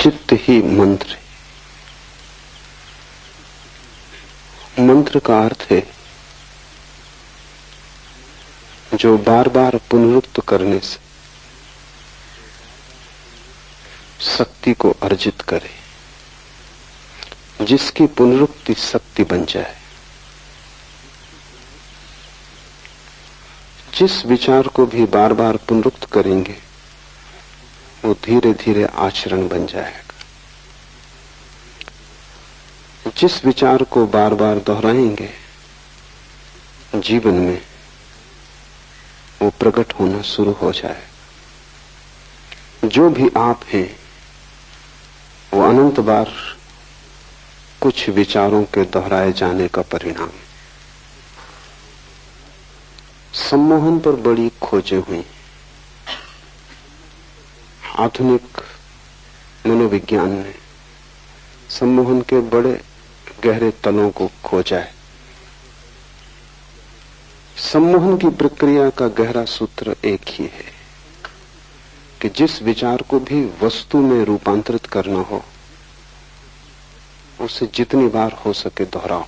चित्त ही मंत्र है। मंत्र का अर्थ है जो बार बार पुनरुक्त करने से शक्ति को अर्जित करे, जिसकी पुनरुक्ति शक्ति बन जाए। जिस विचार को भी बार बार पुनरुक्त करेंगे वो धीरे धीरे आचरण बन जाएगा। जिस विचार को बार बार दोहराएंगे जीवन में वो प्रकट होना शुरू हो जाएगा। जो भी आप हैं वो अनंत बार कुछ विचारों के दोहराए जाने का परिणाम है। सम्मोहन पर बड़ी खोजें हुई। आधुनिक मनोविज्ञान ने सम्मोहन के बड़े गहरे तलों को खोजा है। सम्मोहन की प्रक्रिया का गहरा सूत्र एक ही है कि जिस विचार को भी वस्तु में रूपांतरित करना हो उसे जितनी बार हो सके दोहराओ।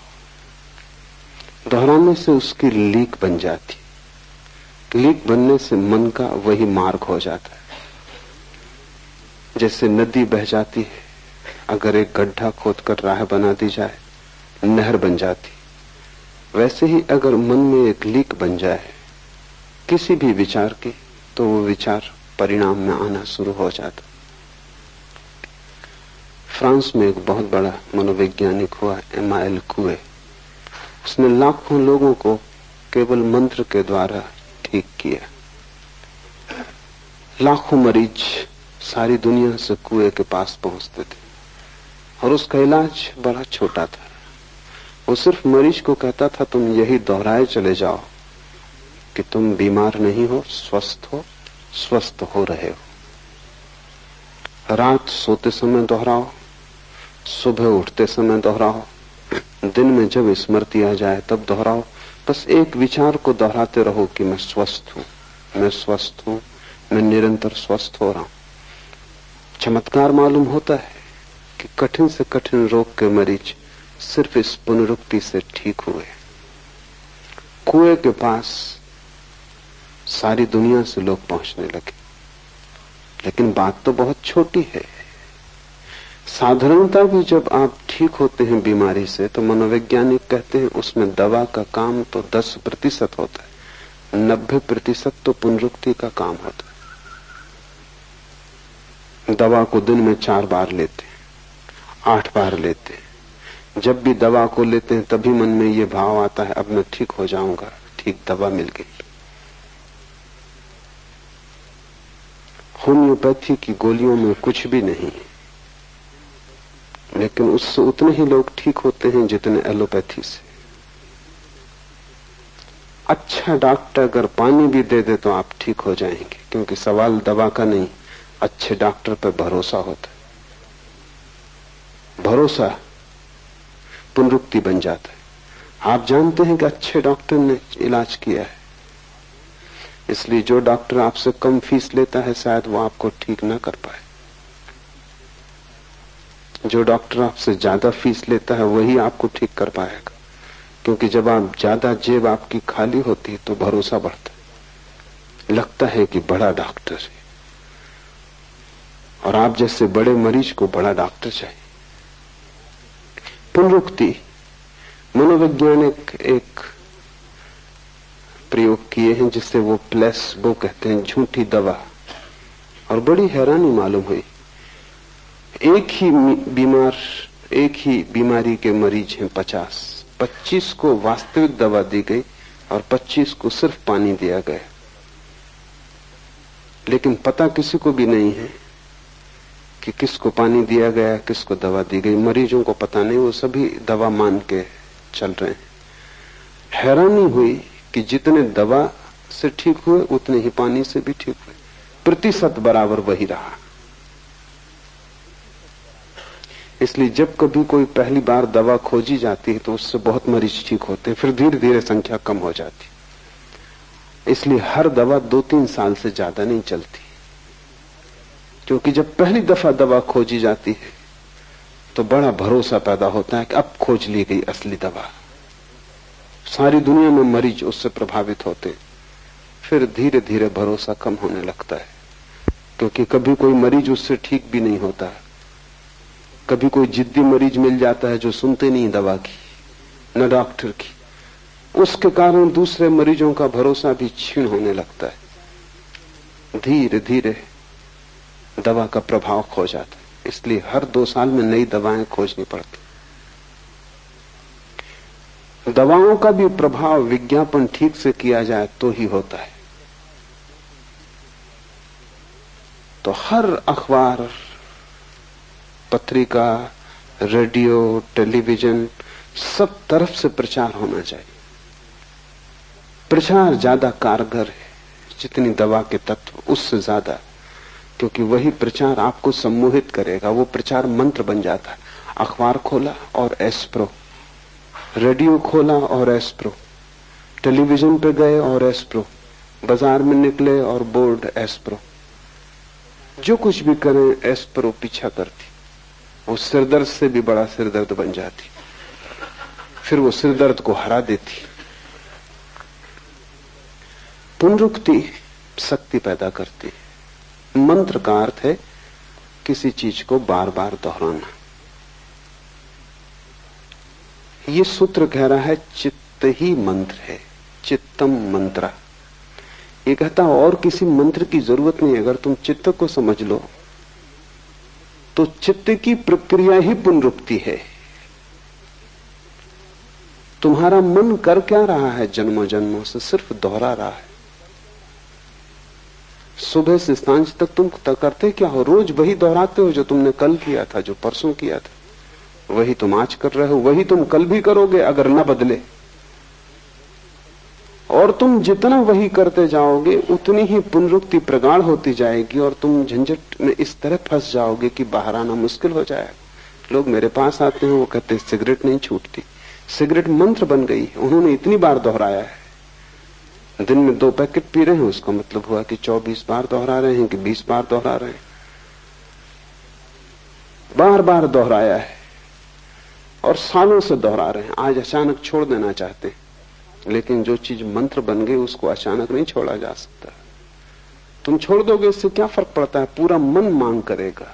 दोहराने से उसकी लीक बन जाती। लीक बनने से मन का वही मार्ग हो जाता है। जैसे नदी बह जाती है, अगर एक गड्ढा खोदकर राह बना दी जाए नहर बन जाती। वैसे ही अगर मन में एक लीक बन जाए किसी भी विचार की, तो वो विचार परिणाम में आना शुरू हो जाता। फ्रांस में एक बहुत बड़ा मनोवैज्ञानिक हुआ, एमाइल कुए। उसने लाखों लोगों को केवल मंत्र के द्वारा ठीक किया। लाखों मरीज सारी दुनिया से कुएं के पास पहुंचते थे और उसका इलाज बड़ा छोटा था। वो सिर्फ मरीज को कहता था तुम यही दोहराए चले जाओ कि तुम बीमार नहीं हो, स्वस्थ हो रहे हो। रात सोते समय दोहराओ, सुबह उठते समय दोहराओ, दिन में जब स्मृति आ जाए तब दोहराओ। बस एक विचार को दोहराते रहो कि मैं स्वस्थ हूं, मैं स्वस्थ हूं, मैं निरंतर स्वस्थ हो रहा हूं। चमत्कार मालूम होता है कि कठिन से कठिन रोग के मरीज सिर्फ इस पुनरुक्ति से ठीक हुए। कुएं के पास सारी दुनिया से लोग पहुंचने लगे। लेकिन बात तो बहुत छोटी है। साधारणता भी जब आप ठीक होते हैं बीमारी से तो मनोवैज्ञानिक कहते हैं उसमें दवा का काम तो 10% होता है, 90% तो पुनरुक्ति का काम होता है। दवा को दिन में 4 बार लेते हैं, 8 बार लेते हैं। जब भी दवा को लेते हैं तभी मन में ये भाव आता है अब मैं ठीक हो जाऊंगा, ठीक दवा मिल गई। होम्योपैथी की गोलियों में कुछ भी नहीं है, लेकिन उससे उतने ही लोग ठीक होते हैं जितने एलोपैथी से। अच्छा डॉक्टर अगर पानी भी दे दे तो आप ठीक हो जाएंगे, क्योंकि सवाल दवा का नहीं, अच्छे डॉक्टर पर भरोसा होता है। भरोसा पुनरुक्ति बन जाता है। आप जानते हैं कि अच्छे डॉक्टर ने इलाज किया है, इसलिए जो डॉक्टर आपसे कम फीस लेता है शायद वो आपको ठीक ना कर पाए। जो डॉक्टर आपसे ज्यादा फीस लेता है वही आपको ठीक कर पाएगा, क्योंकि जब आप ज्यादा जेब आपकी खाली होती है तो भरोसा बढ़ता है, लगता है कि बड़ा डॉक्टर है। और आप जैसे बड़े मरीज को बड़ा डॉक्टर चाहिए। पुनरुक्ति मनोवैज्ञानिक एक प्रयोग किए हैं जिसे वो प्लेसबो कहते हैं, झूठी दवा। और बड़ी हैरानी मालूम हुई। एक ही बीमारी के मरीज हैं 25 को वास्तविक दवा दी गई और 25 को सिर्फ पानी दिया गया। लेकिन पता किसी को भी नहीं है कि किसको पानी दिया गया, किसको दवा दी गई। मरीजों को पता नहीं, वो सभी दवा मान के चल रहे हैं। हैरानी हुई कि जितने दवा से ठीक हुए उतने ही पानी से भी ठीक हुए। प्रतिशत बराबर वही रहा। इसलिए जब कभी कोई पहली बार दवा खोजी जाती है तो उससे बहुत मरीज ठीक होते हैं, फिर धीरे धीरे संख्या कम हो जाती। इसलिए हर दवा 2-3 साल से ज्यादा नहीं चलती। क्योंकि जब पहली दफा दवा खोजी जाती है तो बड़ा भरोसा पैदा होता है कि अब खोज ली गई असली दवा। सारी दुनिया में मरीज उससे प्रभावित होते, फिर धीरे धीरे भरोसा कम होने लगता है, क्योंकि कभी कोई मरीज उससे ठीक भी नहीं होता। कभी कोई जिद्दी मरीज मिल जाता है जो सुनते नहीं दवा की न डॉक्टर की, उसके कारण दूसरे मरीजों का भरोसा भी क्षीण होने लगता है। धीरे धीरे दवा का प्रभाव खो जाता है। इसलिए हर 2 साल में नई दवाएं खोजनी पड़ती। दवाओं का भी प्रभाव विज्ञापन ठीक से किया जाए तो ही होता है। तो हर अखबार, पत्रिका, रेडियो, टेलीविजन, सब तरफ से प्रचार होना चाहिए। प्रचार ज्यादा कारगर है जितनी दवा के तत्व, उससे ज्यादा, क्योंकि वही प्रचार आपको सम्मोहित करेगा। वो प्रचार मंत्र बन जाता है। अखबार खोला और एस्प्रो, रेडियो खोला और एस्प्रो, टेलीविजन पे गए और एस्प्रो, बाजार में निकले और बोर्ड एस्प्रो, जो कुछ भी करें एस्प्रो पीछा करती। वो सिरदर्द से भी बड़ा सिरदर्द बन जाती, फिर वो सिरदर्द को हरा देती। पुनरुक्ति शक्ति पैदा करती है। मंत्र का अर्थ है किसी चीज को बार बार दोहराना। ये सूत्र कह रहा है चित्त ही मंत्र है, चित्तम मंत्र। ये कहता है और किसी मंत्र की जरूरत नहीं। अगर तुम चित्त को समझ लो तो चित्त की प्रक्रिया ही पुनरुक्ति है। तुम्हारा मन कर क्या रहा है जन्मों जन्मों से? सिर्फ दोहरा रहा है। सुबह से सांझ तक तुम करते क्या हो? रोज वही दोहराते हो जो तुमने कल किया था, जो परसों किया था। वही तुम आज कर रहे हो, वही तुम कल भी करोगे अगर न बदले। और तुम जितना वही करते जाओगे उतनी ही पुनरुक्ति प्रगाढ़ होती जाएगी और तुम झंझट में इस तरह फंस जाओगे कि बाहर आना मुश्किल हो जाएगा। लोग मेरे पास आते हैं, वो कहते हैं सिगरेट नहीं छूटती। सिगरेट मंत्र बन गई है, उन्होंने इतनी बार दोहराया है। दिन में 2 पैकेट पी रहे हैं, उसका मतलब हुआ कि 24 बार दोहरा रहे हैं कि 20 बार दोहरा रहे हैं। बार बार दोहराया है और सालों से दोहरा रहे हैं। आज अचानक छोड़ देना चाहते हैं, लेकिन जो चीज मंत्र बन गई उसको अचानक नहीं छोड़ा जा सकता। तुम छोड़ दोगे इससे क्या फर्क पड़ता है? पूरा मन मांग करेगा,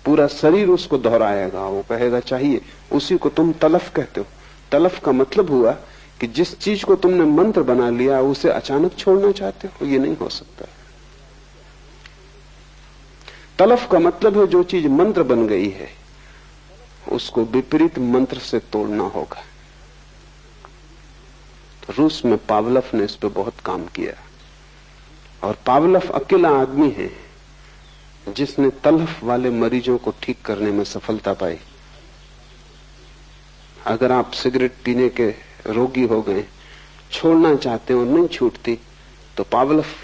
पूरा शरीर उसको दोहराएगा, वो कहेगा चाहिए। उसी को तुम तलफ कहते हो। तलफ का मतलब हुआ कि जिस चीज को तुमने मंत्र बना लिया उसे अचानक छोड़ना चाहते हो, ये नहीं हो सकता। तलफ का मतलब है जो चीज मंत्र बन गई है उसको विपरीत मंत्र से तोड़ना होगा। तो रूस में पावलफ ने इस पे बहुत काम किया, और पावलफ अकेला आदमी है जिसने तलफ वाले मरीजों को ठीक करने में सफलता पाई। अगर आप सिगरेट पीने के रोगी हो गए, छोड़ना चाहते हैं और नहीं छूटती, तो पावलफ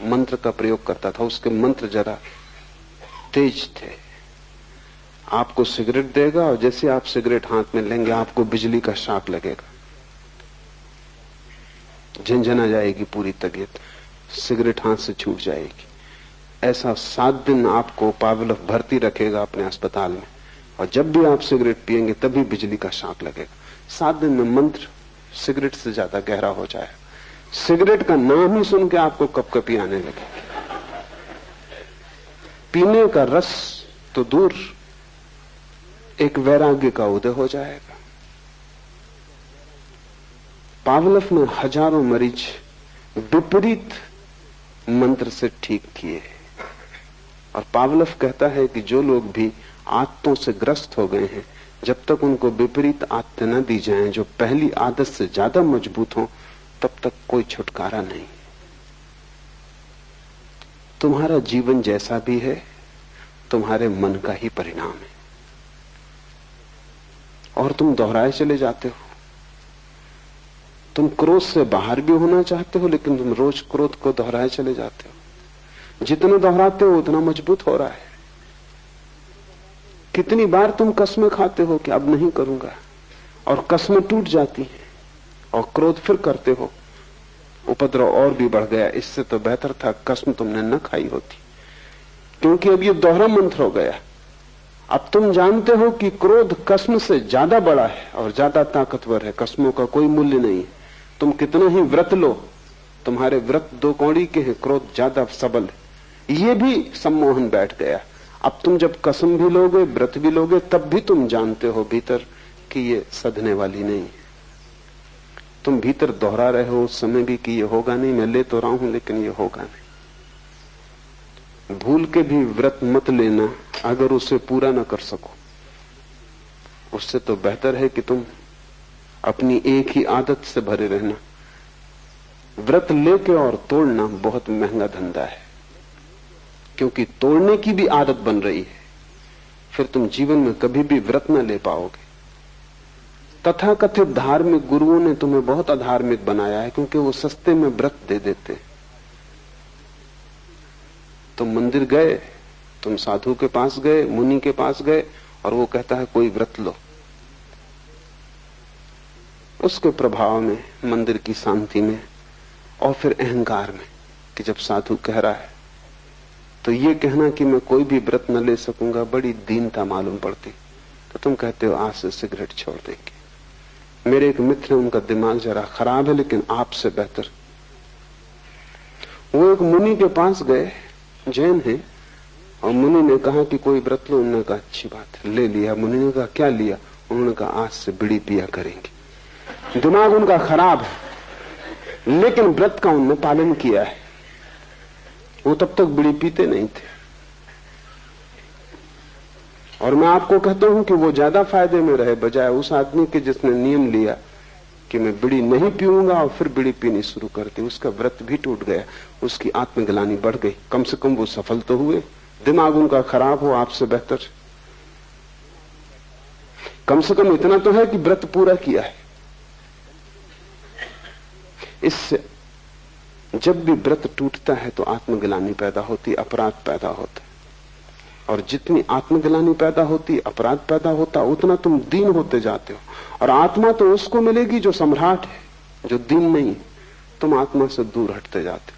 मंत्र का प्रयोग करता था। उसके मंत्र जरा तेज थे। आपको सिगरेट देगा और जैसे आप सिगरेट हाथ में लेंगे आपको बिजली का शॉक लगेगा, झंझना जाएगी पूरी तबीयत, सिगरेट हाथ से छूट जाएगी। ऐसा 7 दिन आपको पावलफ भर्ती रखेगा अपने अस्पताल में, और जब भी आप सिगरेट पिएंगे तभी बिजली का शॉक लगेगा। 7 दिन में मंत्र सिगरेट से ज्यादा गहरा हो जाए। सिगरेट का नाम ही सुन के आपको कपकपी आने लगे। पीने का रस तो दूर, एक वैराग्य का उदय हो जाएगा। पावलफ ने हजारों मरीज विपरीत मंत्र से ठीक किए। और पावलफ कहता है कि जो लोग भी आदतों से ग्रस्त हो गए हैं, जब तक उनको विपरीत आदतें न दी जाएं जो पहली आदत से ज्यादा मजबूत हो, तब तक कोई छुटकारा नहीं। तुम्हारा जीवन जैसा भी है तुम्हारे मन का ही परिणाम है, और तुम दोहराए चले जाते हो। तुम क्रोध से बाहर भी होना चाहते हो, लेकिन तुम रोज क्रोध को दोहराए चले जाते हो। जितना दोहराते हो उतना मजबूत हो रहा है। कितनी बार तुम कस्में खाते हो कि अब नहीं करूंगा, और कस्में टूट जाती हैं, और क्रोध फिर करते हो, उपद्रव और भी बढ़ गया। इससे तो बेहतर था कसम तुमने न खाई होती। क्योंकि अब ये दोहरा मंत्र हो गया। अब तुम जानते हो कि क्रोध कस्म से ज्यादा बड़ा है और ज्यादा ताकतवर है। कस्मों का कोई मूल्य नहीं है। तुम कितना ही व्रत लो, तुम्हारे व्रत 2 कौड़ी के हैं, क्रोध ज्यादा सबल है। ये भी सम्मोहन बैठ गया। अब तुम जब कसम भी लोगे, व्रत भी लोगे, तब भी तुम जानते हो भीतर कि ये सधने वाली नहीं है। तुम भीतर दोहरा रहे हो उस समय भी कि ये होगा नहीं, मैं ले तो रहा हूं लेकिन ये होगा नहीं। भूल के भी व्रत मत लेना अगर उसे पूरा न कर सको। उससे तो बेहतर है कि तुम अपनी एक ही आदत से भरे रहना। व्रत लेके और तोड़ना बहुत महंगा धंधा है, क्योंकि तोड़ने की भी आदत बन रही है। फिर तुम जीवन में कभी भी व्रत न ले पाओगे। तथाकथित धार्मिक गुरुओं ने तुम्हें बहुत अधार्मिक बनाया है, क्योंकि वो सस्ते में व्रत दे देते। तुम मंदिर गए, तुम साधु के पास गए, मुनि के पास गए, और वो कहता है कोई व्रत लो। उसके प्रभाव में, मंदिर की शांति में, और फिर अहंकार में कि जब साधु कह रहा है तो ये कहना कि मैं कोई भी व्रत न ले सकूंगा बड़ी दीनता मालूम पड़ती। तो तुम कहते हो आज से सिगरेट छोड़ देंगे। मेरे एक मित्र है, उनका दिमाग जरा खराब है लेकिन आपसे बेहतर। वो एक मुनि के पास गए, जैन है, और मुनि ने कहा कि कोई व्रत लो। उन्होंने कहा अच्छी बात है, ले लिया। मुनि ने कहा क्या लिया? उन्होंने कहा आज से बीड़ी पिया करेंगे। दिमाग उनका खराब है लेकिन व्रत का उन्होंने पालन किया है। वो तब तक बीड़ी पीते नहीं थे। और मैं आपको कहता हूं कि वो ज्यादा फायदे में रहे बजाय उस आदमी के जिसने नियम लिया कि मैं बीड़ी नहीं पीऊंगा और फिर बीड़ी पीनी शुरू कर दी। उसका व्रत भी टूट गया, उसकी आत्मग्लानि बढ़ गई। कम से कम वो सफल तो हुए। दिमाग उनका खराब हो, आपसे बेहतर। कम से कम इतना तो है कि व्रत पूरा किया है। इससे जब भी व्रत टूटता है तो आत्मग्लानि पैदा होती, अपराध पैदा होता है। और जितनी आत्मग्लानि पैदा होती, अपराध पैदा होता, उतना तुम दीन होते जाते हो। और आत्मा तो उसको मिलेगी जो सम्राट है, जो दीन नहीं। तुम आत्मा से दूर हटते जाते हो।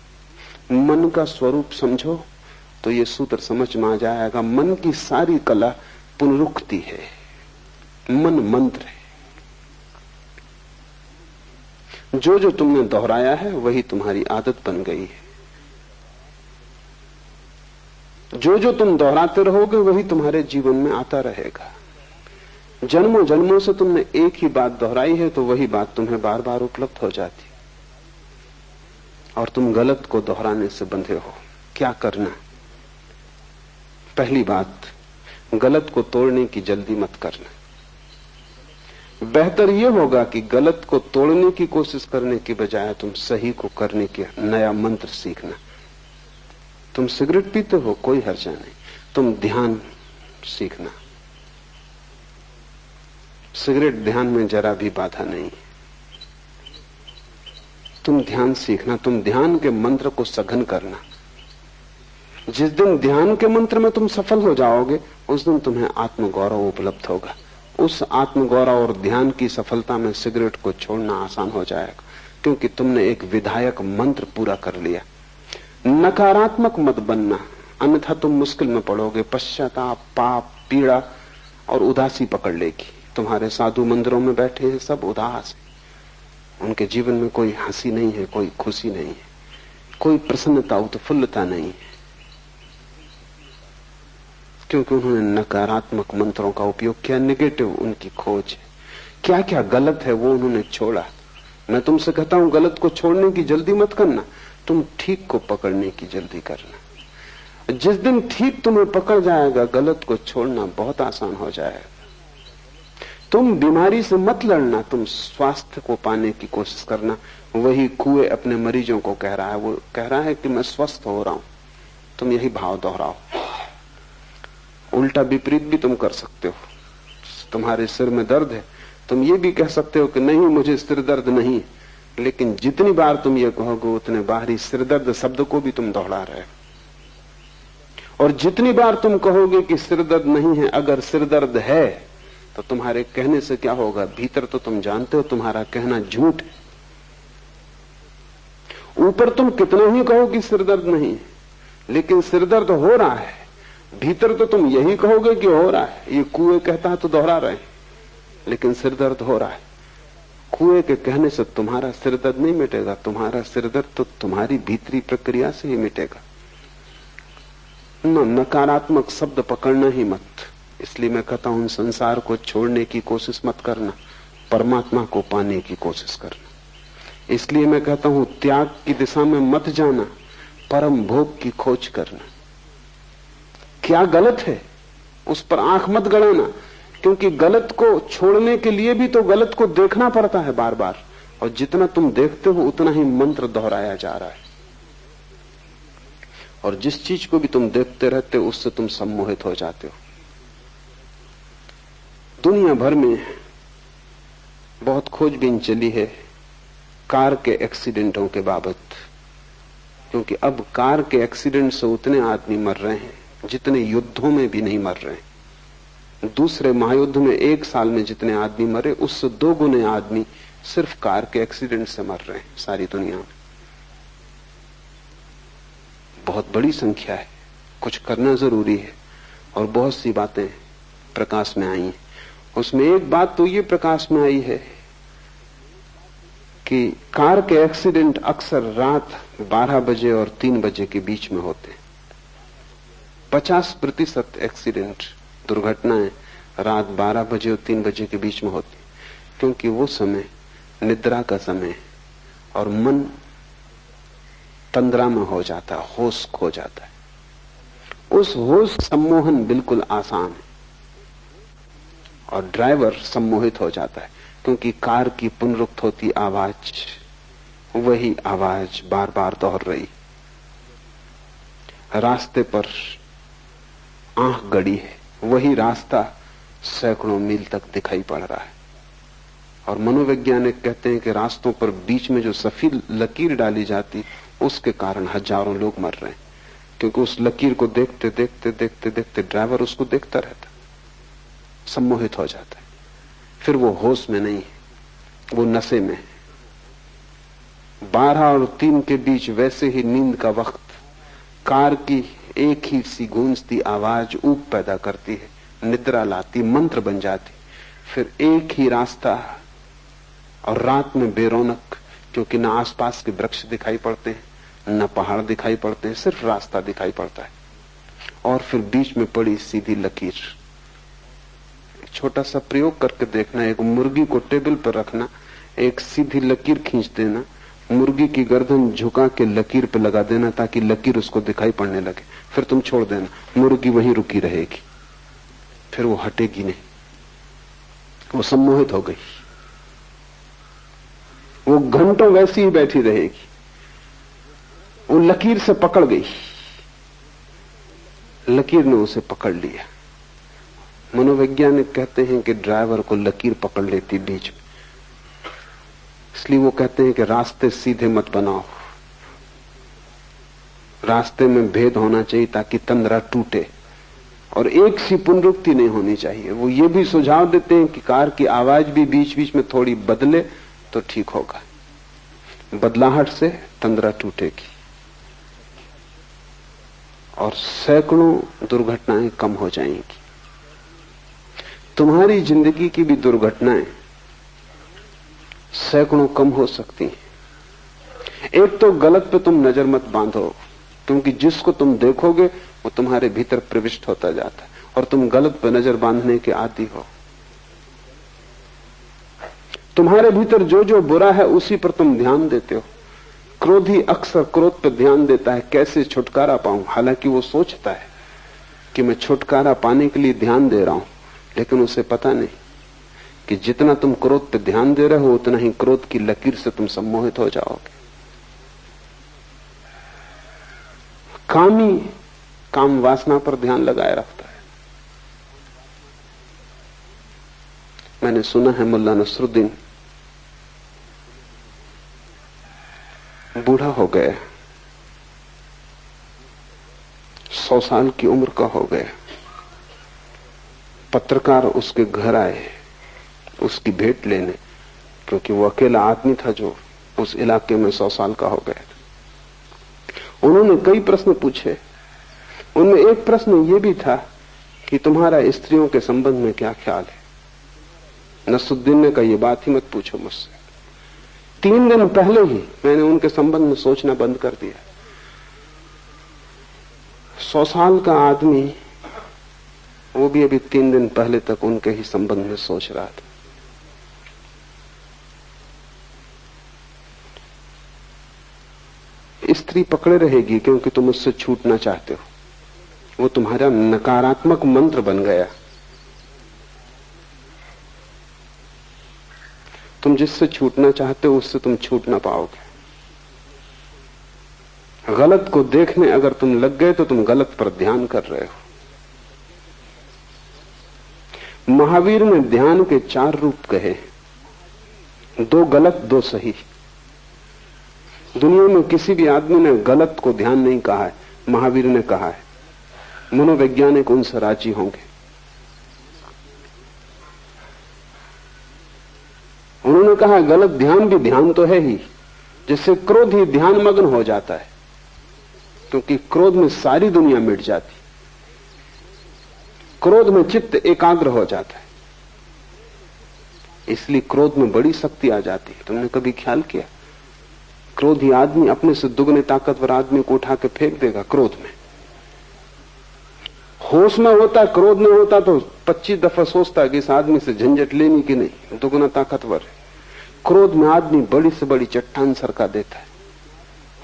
मन का स्वरूप समझो तो ये सूत्र समझ में आ जाएगा। मन की सारी कला पुनरुक्ति है। मन मंत्र है। जो जो तुमने दोहराया है वही तुम्हारी आदत बन गई है। जो जो तुम दोहराते रहोगे वही तुम्हारे जीवन में आता रहेगा। जन्मों जन्मों से तुमने एक ही बात दोहराई है तो वही बात तुम्हें बार बार उपलब्ध हो जाती। और तुम गलत को दोहराने से बंधे हो। क्या करना? पहली बात, गलत को तोड़ने की जल्दी मत करना। बेहतर यह होगा कि गलत को तोड़ने की कोशिश करने की बजाय तुम सही को करने के नया मंत्र सीखना। तुम सिगरेट पीते हो, कोई हर्जा नहीं। तुम ध्यान सीखना। सिगरेट ध्यान में जरा भी बाधा नहीं। तुम ध्यान सीखना। तुम ध्यान के मंत्र को सघन करना। जिस दिन ध्यान के मंत्र में तुम सफल हो जाओगे उस दिन तुम्हें आत्मगौरव उपलब्ध होगा। उस आत्मगौरव और ध्यान की सफलता में सिगरेट को छोड़ना आसान हो जाएगा, क्योंकि तुमने एक विधायक मंत्र पूरा कर लिया। नकारात्मक मत बनना, अन्यथा तुम मुश्किल में पड़ोगे। पश्चाताप, पाप, पीड़ा और उदासी पकड़ लेगी। तुम्हारे साधु मंदिरों में बैठे हैं, सब उदास है। उनके जीवन में कोई हंसी नहीं है, कोई खुशी नहीं है, कोई प्रसन्नता, उत्फुल्लता नहीं है, क्योंकि उन्होंने नकारात्मक मंत्रों का उपयोग किया। नेगेटिव उनकी खोज है। क्या क्या गलत है वो उन्होंने छोड़ा। मैं तुमसे कहता हूं गलत को छोड़ने की जल्दी मत करना, तुम ठीक को पकड़ने की जल्दी करना। जिस दिन ठीक तुम्हें पकड़ जाएगा गलत को छोड़ना बहुत आसान हो जाएगा। तुम बीमारी से मत लड़ना, तुम स्वास्थ्य को पाने की कोशिश करना। वही कुएं अपने मरीजों को कह रहा है, वो कह रहा है कि मैं स्वस्थ हो रहा हूं। तुम यही भाव दोहराओ। उल्टा विपरीत भी तुम कर सकते हो। तुम्हारे सिर में दर्द है, तुम ये भी कह सकते हो कि नहीं मुझे सिर दर्द नहीं। लेकिन जितनी बार तुम ये कहोगे उतने बाहरी सिर दर्द शब्द को भी तुम दोहरा रहे हो। और जितनी बार तुम कहोगे कि सिर दर्द नहीं है, अगर सिर दर्द है तो तुम्हारे कहने से क्या होगा? भीतर तो तुम जानते हो तुम्हारा कहना झूठ है। ऊपर तुम कितना ही कहो कि सिर दर्द नहीं, लेकिन सिर दर्द हो रहा है। भीतर तो तुम यही कहोगे कि हो रहा है, ये कुएं कहता है तो दोहरा रहे हैं, लेकिन सिर दर्द हो रहा है। कुएं के कहने से तुम्हारा सिर दर्द नहीं मिटेगा, तुम्हारा सिर दर्द तो तुम्हारी भीतरी प्रक्रिया से ही मिटेगा। नकारात्मक शब्द पकड़ना ही मत। इसलिए मैं कहता हूं संसार को छोड़ने की कोशिश मत करना, परमात्मा को पाने की कोशिश करना। इसलिए मैं कहता हूं त्याग की दिशा में मत जाना, परम भोग की खोज करना। क्या गलत है उस पर आंख मत गड़ाना, क्योंकि गलत को छोड़ने के लिए भी तो गलत को देखना पड़ता है बार बार, और जितना तुम देखते हो उतना ही मंत्र दोहराया जा रहा है। और जिस चीज को भी तुम देखते रहते हो उससे तुम सम्मोहित हो जाते हो। दुनिया भर में बहुत खोजबीन चली है कार के एक्सीडेंटों के बाबत, क्योंकि अब कार के एक्सीडेंट से उतने आदमी मर रहे हैं जितने युद्धों में भी नहीं मर रहे हैं। दूसरे महायुद्ध में 1 साल में जितने आदमी मरे उससे 2 गुने आदमी सिर्फ कार के एक्सीडेंट से मर रहे हैं सारी दुनिया में। बहुत बड़ी संख्या है, कुछ करना जरूरी है। और बहुत सी बातें प्रकाश में आई हैं। उसमें एक बात तो ये प्रकाश में आई है कि कार के एक्सीडेंट अक्सर रात 12 बजे और 3 बजे के बीच में होते हैं। 50% एक्सीडेंट दुर्घटनाएं रात 12 बजे और 3 बजे के बीच में होती, क्योंकि वो समय निद्रा का समय है और मन तंद्रा में हो जाता है, होश खो जाता है। उस होश सम्मोहन बिल्कुल आसान है और ड्राइवर सम्मोहित हो जाता है, क्योंकि कार की पुनरुक्त होती आवाज, वही आवाज बार बार दोहर रही। रास्ते पर आंख गड़ी है, वही रास्ता सैकड़ों मील तक दिखाई पड़ रहा है। और मनोवैज्ञानिक कहते हैं कि रास्तों पर बीच में जो सफेद लकीर डाली जाती उसके कारण हजारों लोग मर रहे हैं, क्योंकि उस लकीर को देखते देखते देखते देखते ड्राइवर उसको देखता रहता, सम्मोहित हो जाता है। फिर वो होश में नहीं है, वो नशे में है। 12 और 3 के बीच वैसे ही नींद का वक्त कार की एक ही सी गूंजती आवाज ऊब पैदा करती है, निद्रा लाती, मंत्र बन जाती। फिर एक ही रास्ता और रात में बेरौनक, क्योंकि न आसपास के वृक्ष दिखाई पड़ते हैं न पहाड़ दिखाई पड़ते हैं, सिर्फ रास्ता दिखाई पड़ता है। और फिर बीच में पड़ी सीधी लकीर। एक छोटा सा प्रयोग करके देखना, एक मुर्गी को टेबल पर रखना, एक सीधी लकीर खींच देना, मुर्गी की गर्दन झुका के लकीर पे लगा देना ताकि लकीर उसको दिखाई पड़ने लगे। फिर तुम छोड़ देना, मुर्गी वहीं रुकी रहेगी, फिर वो हटेगी नहीं। वो सम्मोहित हो गई, वो घंटों वैसी ही बैठी रहेगी, वो लकीर से पकड़ गई, लकीर ने उसे पकड़ लिया। मनोवैज्ञानिक कहते हैं कि ड्राइवर को लकीर पकड़ लेती बीच में, इसलिए वो कहते हैं कि रास्ते सीधे मत बनाओ, रास्ते में भेद होना चाहिए ताकि तंद्रा टूटे और एक सी पुनरुक्ति नहीं होनी चाहिए। वो ये भी सुझाव देते हैं कि कार की आवाज भी बीच बीच में थोड़ी बदले तो ठीक होगा, बदलाहट से तंद्रा टूटेगी और सैकड़ों दुर्घटनाएं कम हो जाएंगी। तुम्हारी जिंदगी की भी दुर्घटनाएं सैकड़ों कम हो सकती हैं। एक तो गलत पे तुम नजर मत बांधो, क्योंकि जिसको तुम देखोगे वो तुम्हारे भीतर प्रविष्ट होता जाता है और तुम गलत पे नजर बांधने के आदी हो। तुम्हारे भीतर जो जो बुरा है उसी पर तुम ध्यान देते हो। क्रोधी अक्सर क्रोध पर ध्यान देता है, कैसे छुटकारा पाऊं, हालांकि वो सोचता है कि मैं छुटकारा पाने के लिए ध्यान दे रहा हूं, लेकिन उसे पता नहीं कि जितना तुम क्रोध पे ध्यान दे रहे हो उतना ही क्रोध की लकीर से तुम सम्मोहित हो जाओगे। कामी काम वासना पर ध्यान लगाए रखता है। मैंने सुना है मुल्ला नसरुद्दीन बूढ़ा हो गया, 100 साल की उम्र का हो गया। पत्रकार उसके घर आए उसकी भेंट लेने, क्योंकि वो अकेला आदमी था जो उस इलाके में 100 साल का हो गया। उन्होंने कई प्रश्न पूछे, उनमें एक प्रश्न ये भी था कि तुम्हारा स्त्रियों के संबंध में क्या ख्याल है। नसरुद्दीन ने कहा, ये बात ही मत पूछो मुझसे। 3 दिन पहले ही मैंने उनके संबंध में सोचना बंद कर दिया। 100 साल का आदमी, वो भी अभी 3 दिन पहले तक उनके ही संबंध में सोच रहा था। स्त्री पकड़े रहेगी क्योंकि तुम उससे छूटना चाहते हो। वो तुम्हारा नकारात्मक मंत्र बन गया। तुम जिससे छूटना चाहते हो उससे तुम छूट ना पाओगे। गलत को देखने अगर तुम लग गए तो तुम गलत पर ध्यान कर रहे हो। महावीर ने ध्यान के 4 रूप कहे, 2 गलत 2 सही। दुनिया में किसी भी आदमी ने गलत को ध्यान नहीं कहा है, महावीर ने कहा है। मनोवैज्ञानिक उनसे राजी होंगे। उन्होंने कहा गलत ध्यान भी ध्यान तो है ही, जिससे क्रोध ही ध्यान मग्न हो जाता है, क्योंकि क्रोध में सारी दुनिया मिट जाती। क्रोध में चित्त एकाग्र हो जाता है, इसलिए क्रोध में बड़ी शक्ति आ जाती है। तुमने कभी ख्याल किया, क्रोधी आदमी अपने से दुगने ताकतवर आदमी को उठा के फेंक देगा क्रोध में। होश में होता, क्रोध में होता तो 25 दफा सोचता कि इस आदमी से झंझट लेनी कि नहीं, दुगना ताकतवर है। क्रोध में आदमी बड़ी से बड़ी चट्टान सरका देता है,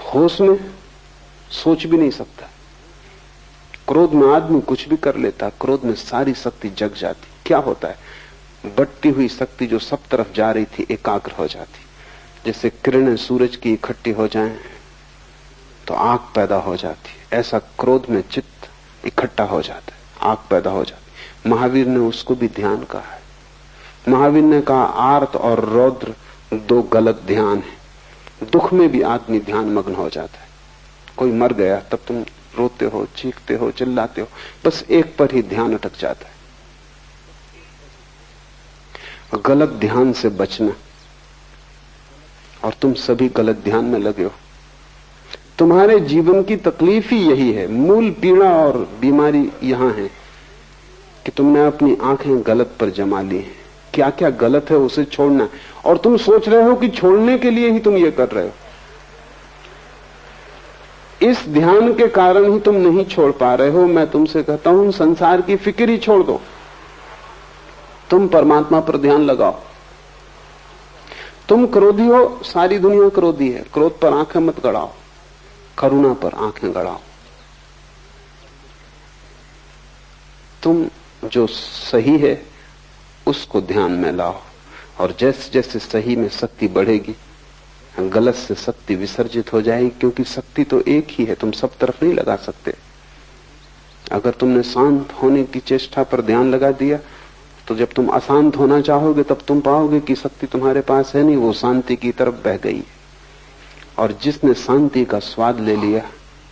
होश में सोच भी नहीं सकता। क्रोध में आदमी कुछ भी कर लेता, क्रोध में सारी शक्ति जग जाती। क्या होता है, बढ़ती हुई शक्ति जो सब तरफ जा रही थी एकाग्र हो जाती। जैसे किरणें सूरज की इकट्ठी हो जाएं तो आग पैदा हो जाती, ऐसा क्रोध में चित्त इकट्ठा हो जाता है, आग पैदा हो जाती। महावीर ने उसको भी ध्यान कहा है। महावीर ने कहा आर्त और रौद्र 2 गलत ध्यान है। दुख में भी आदमी ध्यान मग्न हो जाता है। कोई मर गया तब तुम रोते हो, चीखते हो, चिल्लाते हो, बस एक पर ही ध्यान अटक जाता है। गलत ध्यान से बचना, और तुम सभी गलत ध्यान में लगे हो। तुम्हारे जीवन की तकलीफ ही यही है, मूल पीड़ा और बीमारी यहां है कि तुमने अपनी आंखें गलत पर जमा ली हैं। क्या क्या गलत है उसे छोड़ना, और तुम सोच रहे हो कि छोड़ने के लिए ही तुम ये कर रहे हो। इस ध्यान के कारण ही तुम नहीं छोड़ पा रहे हो। मैं तुमसे कहता हूं संसार की फिक्र ही छोड़ दो, तुम परमात्मा पर ध्यान लगाओ। तुम क्रोधी हो, सारी दुनिया क्रोधी है, क्रोध पर आंखें मत गड़ाओ, करुणा पर आंखें गड़ाओ। तुम जो सही है उसको ध्यान में लाओ, और जैसे जैसे सही में शक्ति बढ़ेगी गलत से शक्ति विसर्जित हो जाएगी, क्योंकि शक्ति तो एक ही है, तुम सब तरफ नहीं लगा सकते। अगर तुमने शांत होने की चेष्टा पर ध्यान लगा दिया तो जब तुम अशांत होना चाहोगे तब तुम पाओगे कि शक्ति तुम्हारे पास है नहीं, वो शांति की तरफ बह गई। और जिसने शांति का स्वाद ले लिया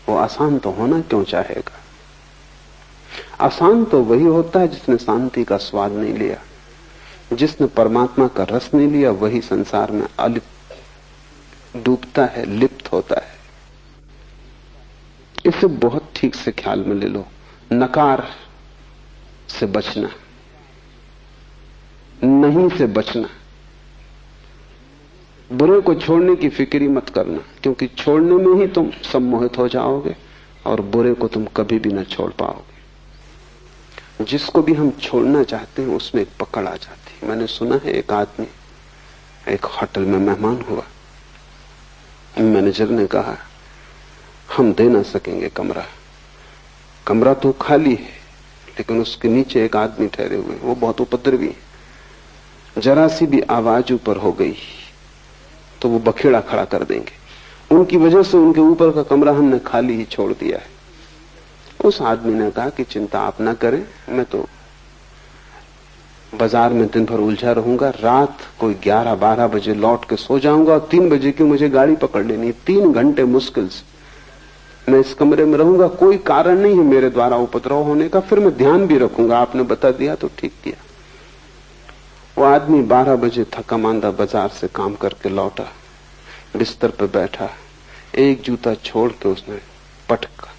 वो अशांत होना क्यों चाहेगा। अशांत तो वही होता है जिसने शांति का स्वाद नहीं लिया। जिसने परमात्मा का रस नहीं लिया वही संसार में अलिप्त डूबता है, लिप्त होता है। इसे बहुत ठीक से ख्याल में ले लो। नकार से बचना, नहीं से बचना, बुरे को छोड़ने की फिक्र मत करना, क्योंकि छोड़ने में ही तुम सम्मोहित हो जाओगे और बुरे को तुम कभी भी न छोड़ पाओगे। जिसको भी हम छोड़ना चाहते हैं उसमें एक पकड़ आ जाती है। मैंने सुना है एक आदमी एक होटल में मेहमान हुआ, मैनेजर ने कहा हम दे ना सकेंगे कमरा, कमरा तो खाली है, लेकिन उसके नीचे एक आदमी ठहरे हुए, वो बहुत उपद्रवी है। जरा सी भी आवाज ऊपर हो गई तो वो बखेड़ा खड़ा कर देंगे। उनकी वजह से उनके ऊपर का कमरा हमने खाली ही छोड़ दिया है। उस आदमी ने कहा कि चिंता आप ना करें, मैं तो बाजार में दिन भर उलझा रहूंगा, रात कोई 11-12 बजे लौट के सो जाऊंगा और 3 बजे की मुझे गाड़ी पकड़ लेनी है। 3 घंटे मुश्किल से मैं इस कमरे में रहूंगा, कोई कारण नहीं है मेरे द्वारा उपद्रव होने का, फिर मैं ध्यान भी रखूंगा, आपने बता दिया तो ठीक किया। वो आदमी 12 बजे थका मांदा बाजार से काम करके लौटा, बिस्तर पर बैठा, एक जूता छोड़ के उसने पटका,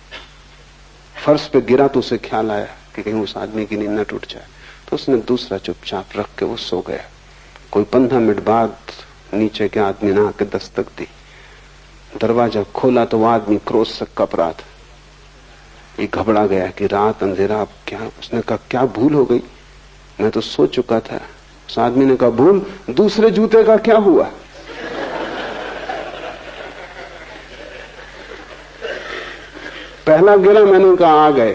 फर्श पे गिरा तो उसे ख्याल आया कि कहीं उस आदमी की नींद न टूट जाए, तो उसने दूसरा चुपचाप रख के वो सो गया। कोई 15 मिनट बाद नीचे के आदमी ने आके दस्तक दी। दरवाजा खोला तो वो आदमी क्रोध से कप रहा था। ये घबरा गया कि रात अंधेरा, अब क्या। उसने कहा क्या भूल हो गई, मैं तो सो चुका था। उस आदमी ने कहा भूल, दूसरे जूते का क्या हुआ? पहला गिरा, मैंने कहा आ गए,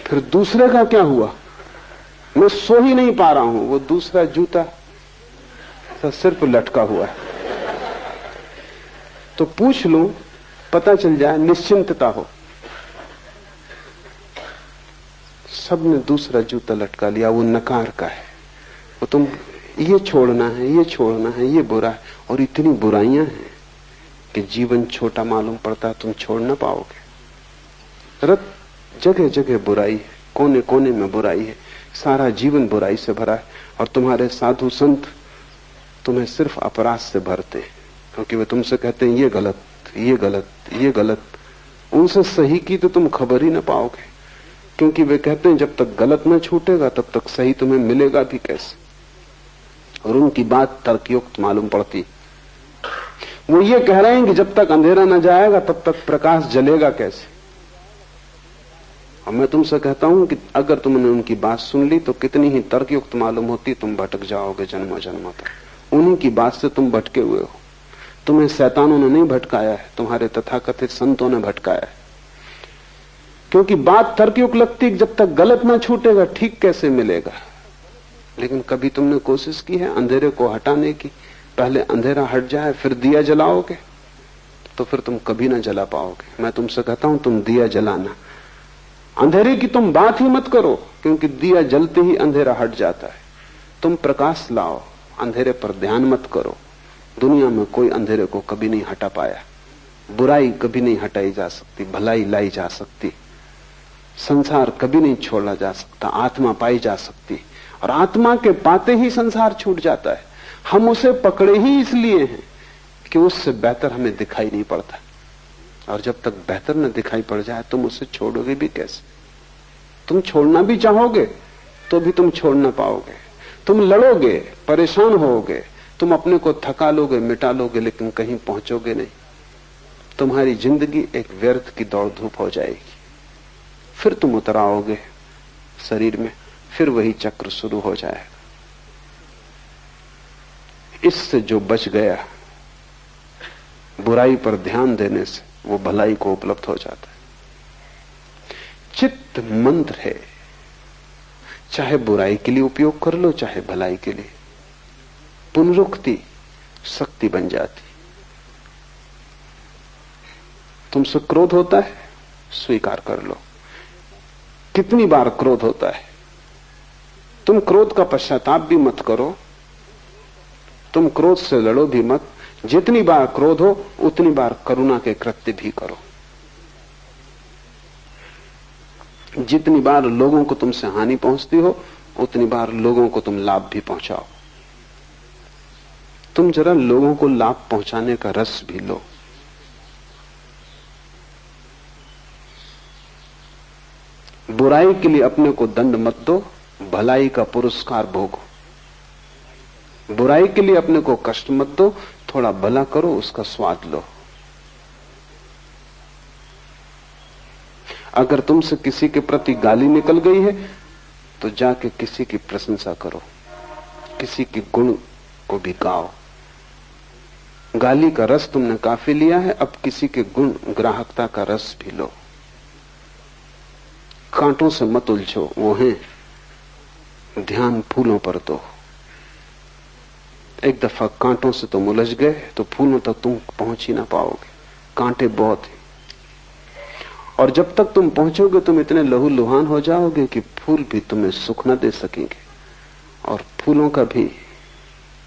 फिर दूसरे का क्या हुआ? मैं सो ही नहीं पा रहा हूं, वो दूसरा जूता सिर पर लटका हुआ है। तो पूछ लूं, पता चल जाए, निश्चिंतता हो। सबने दूसरा जूता लटका लिया, वो नकार का है। वो तुम ये छोड़ना है, ये छोड़ना है, ये बुरा है, और इतनी बुराइयां हैं कि जीवन छोटा मालूम पड़ता है, तुम छोड़ ना पाओगे। रत जगह जगह बुराई है, कोने कोने में बुराई है, सारा जीवन बुराई से भरा है। और तुम्हारे साधु संत तुम्हें सिर्फ अपराध से भरते हैं, क्योंकि वे तुमसे कहते हैं ये गलत, ये गलत, ये गलत। उनसे सही की तो तुम खबर ही ना पाओगे, क्योंकि वे कहते हैं जब तक गलत न छूटेगा तब तक सही तुम्हें मिलेगा भी कैसे। और उनकी बात तर्कयुक्त मालूम पड़ती। वो ये कह रहे हैं कि जब तक अंधेरा न जाएगा तब तक प्रकाश जलेगा कैसे। और मैं तुमसे कहता हूं कि अगर तुमने उनकी बात सुन ली तो कितनी ही तर्कयुक्त मालूम होती, तुम भटक जाओगे जन्मों जन्मों तक। उन्हीं की बात से तुम भटके हुए हो। तुम्हें शैतानों ने नहीं भटकाया है, तुम्हारे तथाकथित संतों ने भटकाया है। क्योंकि बात तर्कयुक्त लगती, जब तक गलत ना छूटेगा ठीक कैसे मिलेगा। लेकिन कभी तुमने कोशिश की है अंधेरे को हटाने की? पहले अंधेरा हट जाए फिर दिया जलाओगे तो फिर तुम कभी ना जला पाओगे। मैं तुमसे कहता हूं तुम दिया जलाना, अंधेरे की तुम बात ही मत करो, क्योंकि दिया जलते ही अंधेरा हट जाता है। तुम प्रकाश लाओ, अंधेरे पर ध्यान मत करो। दुनिया में कोई अंधेरे को कभी नहीं हटा पाया। बुराई कभी नहीं हटाई जा सकती, भलाई लाई जा सकती। संसार कभी नहीं छोड़ा जा सकता, आत्मा पाई जा सकती। और आत्मा के पाते ही संसार छूट जाता है। हम उसे पकड़े ही इसलिए हैं कि उससे बेहतर हमें दिखाई नहीं पड़ता। और जब तक बेहतर न दिखाई पड़ जाए तुम उसे छोड़ोगे भी कैसे? तुम छोड़ना भी चाहोगे तो भी तुम छोड़ ना पाओगे। तुम लड़ोगे, परेशान होगे, तुम अपने को थका लोगे, मिटा लोगे, लेकिन कहीं पहुंचोगे नहीं। तुम्हारी जिंदगी एक व्यर्थ की दौड़ धूप हो जाएगी। फिर तुम उतर आओगे शरीर में, फिर वही चक्र शुरू हो जाएगा। इससे जो बच गया बुराई पर ध्यान देने से, वो भलाई को उपलब्ध हो जाता है। चित्त मंत्र है, चाहे बुराई के लिए उपयोग कर लो चाहे भलाई के लिए। पुनरुक्ति शक्ति बन जाती। तुमसे क्रोध होता है, स्वीकार कर लो। कितनी बार क्रोध होता है, तुम क्रोध का पश्चाताप भी मत करो, तुम क्रोध से लड़ो भी मत। जितनी बार क्रोध हो उतनी बार करुणा के कृत्य भी करो। जितनी बार लोगों को तुमसे हानि पहुंचती हो उतनी बार लोगों को तुम लाभ भी पहुंचाओ। तुम जरा लोगों को लाभ पहुंचाने का रस भी लो। बुराई के लिए अपने को दंड मत दो, भलाई का पुरस्कार भोगो। बुराई के लिए अपने को कष्ट मत दो, थोड़ा भला करो, उसका स्वाद लो। अगर तुमसे किसी के प्रति गाली निकल गई है तो जाके किसी की प्रशंसा करो, किसी के गुण को भी गाओ। गाली का रस तुमने काफी लिया है, अब किसी के गुण ग्राहकता का रस भी लो। कांटों से मत उलझो, वो हैं, ध्यान फूलों पर दो। एक दफा कांटों से तुम उलझ गए तो फूलों तक तुम पहुंच ही ना पाओगे, कांटे बहुत हैं। और जब तक तुम पहुंचोगे तुम इतने लहूलुहान हो जाओगे कि फूल भी तुम्हें सुख न दे सकेंगे। और फूलों का भी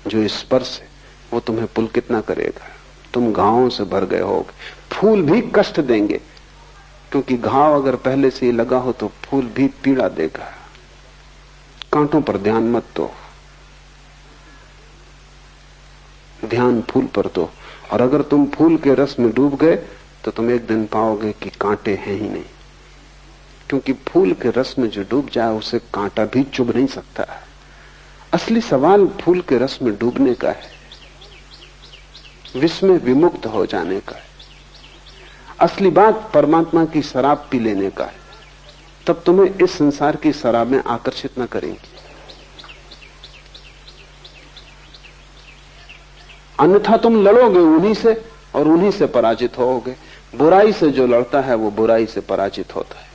जो स्पर्श है वो तुम्हें पुलकित ना करेगा, तुम घावों से भर गए होगे। फूल भी कष्ट देंगे, क्योंकि घाव अगर पहले से ही लगा हो तो फूल भी पीड़ा देगा। कांटों पर ध्यान मत दो, ध्यान फूल पर दो। और अगर तुम फूल के रस में डूब गए तो तुम एक दिन पाओगे कि कांटे हैं ही नहीं। क्योंकि फूल के रस में जो डूब जाए उसे कांटा भी चुभ नहीं सकता। असली सवाल फूल के रस में डूबने का है, विष में विमुक्त हो जाने का है। असली बात परमात्मा की शराब पी लेने का है, तब तुम्हें इस संसार की शराब में आकर्षित न करेंगी। अन्यथा तुम लड़ोगे उन्हीं से और उन्हीं से पराजित होगे। बुराई से जो लड़ता है वो बुराई से पराजित होता है।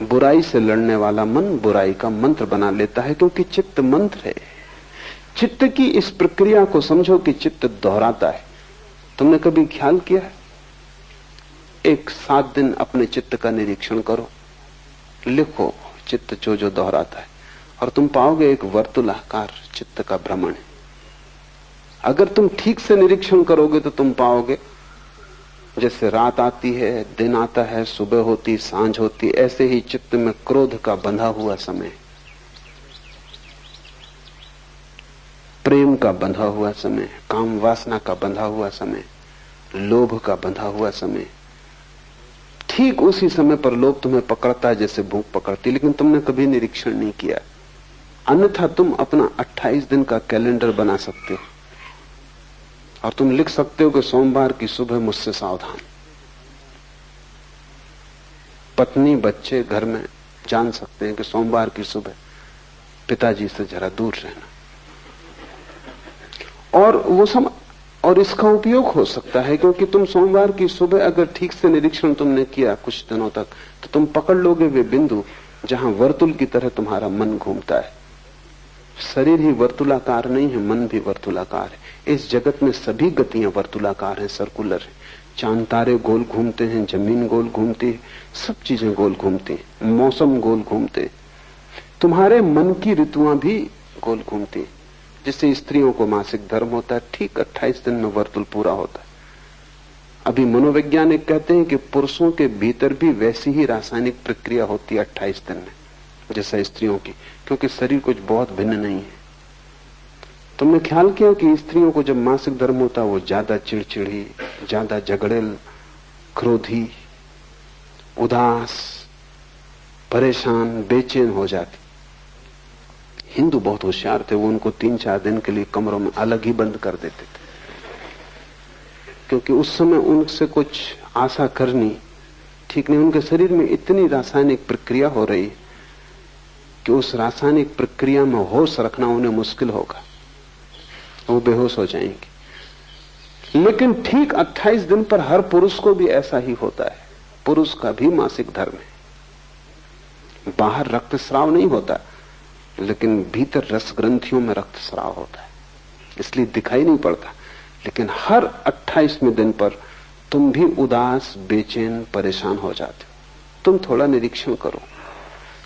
बुराई से लड़ने वाला मन बुराई का मंत्र बना लेता है, क्योंकि चित्त मंत्र है। चित्त की इस प्रक्रिया को समझो कि चित्त दोहराता है। तुमने कभी ख्याल किया है? एक 7 दिन अपने चित्त का निरीक्षण करो, लिखो चित्त जो जो दोहराता है, और तुम पाओगे एक वर्तुलाकार चित्त का भ्रमण है। अगर तुम ठीक से निरीक्षण करोगे तो तुम पाओगे जैसे रात आती है, दिन आता है, सुबह होती, सांझ होती, ऐसे ही चित्त में क्रोध का बंधा हुआ समय, प्रेम का बंधा हुआ समय, काम वासना का बंधा हुआ समय, लोभ का बंधा हुआ समय। ठीक उसी समय पर लोभ तुम्हें पकड़ता है जैसे भूख पकड़ती, लेकिन तुमने कभी निरीक्षण नहीं किया। अन्यथा तुम अपना 28 दिन का कैलेंडर बना सकते हो और तुम लिख सकते हो कि सोमवार की सुबह मुझसे सावधान। पत्नी बच्चे घर में जान सकते हैं कि सोमवार की सुबह पिताजी से जरा दूर रहना। और इसका उपयोग हो सकता है, क्योंकि तुम सोमवार की सुबह अगर ठीक से निरीक्षण तुमने किया कुछ दिनों तक, तो तुम पकड़ लोगे वे बिंदु जहां वर्तुल की तरह तुम्हारा मन घूमता है। शरीर ही वर्तुलाकार नहीं है, मन भी वर्तुलाकार है। इस जगत में सभी गतियां वर्तुलाकार हैं, सर्कुलर है। चांद तारे गोल घूमते हैं, जमीन गोल घूमती है, सब चीजें गोल घूमती हैं, मौसम गोल घूमते हैं। तुम्हारे मन की ऋतुआं भी गोल घूमती हैं। जिससे स्त्रियों को मासिक धर्म होता है, ठीक 28 दिन में वर्तुल पूरा होता है। अभी मनोवैज्ञानिक कहते हैं कि पुरुषों के भीतर भी वैसी ही रासायनिक प्रक्रिया होती है 28 दिन में जैसा स्त्रियों की, क्योंकि शरीर कुछ बहुत भिन्न नहीं है। तुमने ख्याल किया कि स्त्रियों को जब मासिक धर्म होता है वो ज्यादा चिड़चिड़ी, ज्यादा झगड़ेल, क्रोधी, उदास, परेशान, बेचैन हो जाती। हिंदू बहुत होशियार थे, वो उनको 3-4 दिन के लिए कमरों में अलग ही बंद कर देते थे, क्योंकि उस समय उनसे कुछ आशा करनी ठीक नहीं। उनके शरीर में इतनी रासायनिक प्रक्रिया हो रही कि उस रासायनिक प्रक्रिया में होश रखना उन्हें मुश्किल होगा, वो बेहोश हो जाएंगे। लेकिन ठीक 28 दिन पर हर पुरुष को भी ऐसा ही होता है। पुरुष का भी मासिक धर्म है। बाहर रक्तस्राव नहीं होता, लेकिन भीतर रस ग्रंथियों में रक्तस्राव होता है, इसलिए दिखाई नहीं पड़ता। लेकिन हर 28वें दिन पर तुम भी उदास, बेचैन, परेशान हो जाते हो। तुम थोड़ा निरीक्षण करो,